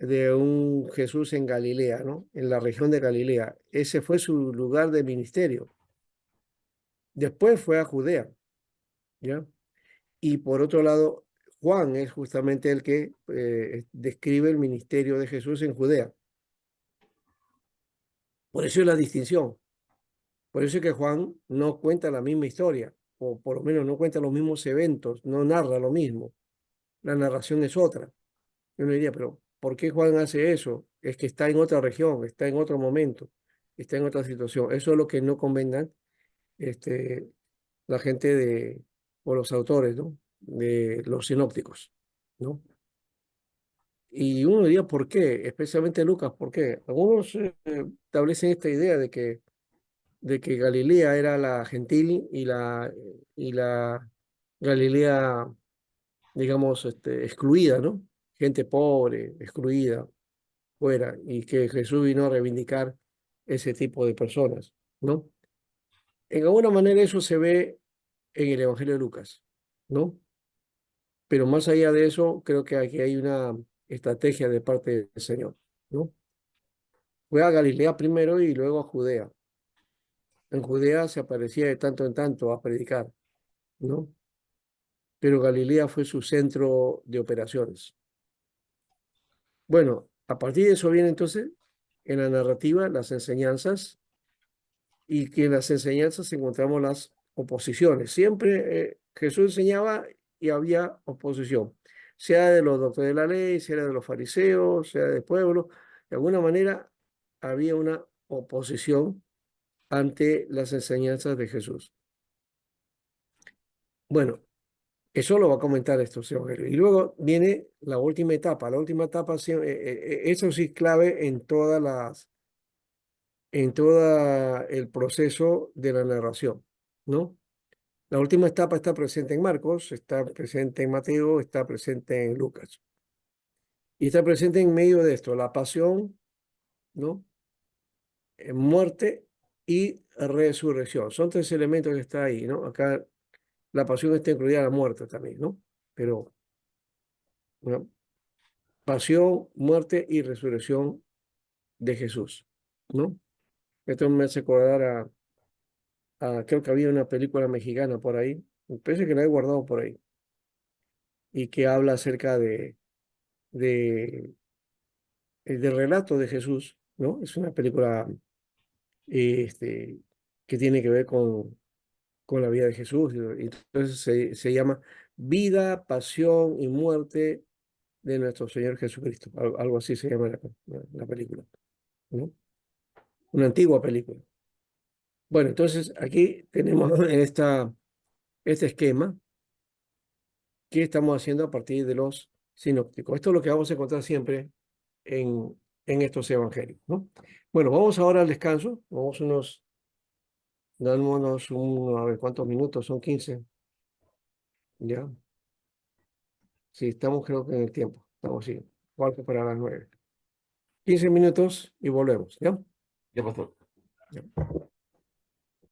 de un Jesús en Galilea, ¿no? En la región de Galilea. Ese fue su lugar de ministerio. Después fue a Judea, ¿ya? Y por otro lado, Juan es justamente el que describe el ministerio de Jesús en Judea. Por eso es la distinción. Por eso es que Juan no cuenta la misma historia, o por lo menos no cuenta los mismos eventos, no narra lo mismo. La narración es otra. Yo uno diría, pero ¿por qué Juan hace eso? Es que está en otra región, está en otro momento, está en otra situación. Eso es lo que no convengan la gente o los autores, ¿no? De los sinópticos, ¿no? Y uno diría, ¿por qué? Especialmente Lucas, ¿por qué? Algunos establecen esta idea de que Galilea era la gentil y la Galilea, digamos, excluida, ¿no? Gente pobre, excluida, fuera, y que Jesús vino a reivindicar ese tipo de personas, ¿no? En alguna manera eso se ve en el Evangelio de Lucas, ¿no? Pero más allá de eso, creo que aquí hay una estrategia de parte del Señor, ¿no? Fue a Galilea primero y luego a Judea. En Judea se aparecía de tanto en tanto a predicar, ¿no? Pero Galilea fue su centro de operaciones. Bueno, a partir de eso viene entonces en la narrativa las enseñanzas y que en las enseñanzas encontramos las oposiciones. Siempre Jesús enseñaba y había oposición, sea de los doctores de la ley, sea de los fariseos, sea del pueblo. De alguna manera había una oposición ante las enseñanzas de Jesús. Bueno, eso lo va a comentar estos evangelios. Y luego viene la última etapa. La última etapa, eso sí es clave en todo el proceso de la narración, ¿no? La última etapa está presente en Marcos, está presente en Mateo, está presente en Lucas. Y está presente en medio de esto, la pasión, ¿no? Muerte y resurrección. Son tres elementos que están ahí, ¿no? Acá la pasión está incluida la muerte también, ¿no? Pero, ¿no? Pasión, muerte y resurrección de Jesús, ¿no? Esto me hace acordar creo que había una película mexicana por ahí, me parece que la he guardado por ahí, y que habla acerca de, del relato de Jesús, ¿no? Es una película que tiene que ver con la vida de Jesús, y entonces se llama Vida, Pasión y Muerte de nuestro Señor Jesucristo, algo así se llama la película, ¿no? Una antigua película. Bueno, entonces aquí tenemos este esquema que estamos haciendo a partir de los sinópticos. Esto es lo que vamos a encontrar siempre en estos evangelios, ¿no? Bueno, vamos ahora al descanso. Dámonos a ver cuántos minutos, son 15. Ya. Sí, estamos creo que en el tiempo. Estamos así, cuarto para las 9. 15 minutos y volvemos, ¿ya? Ya, pastor. Ya.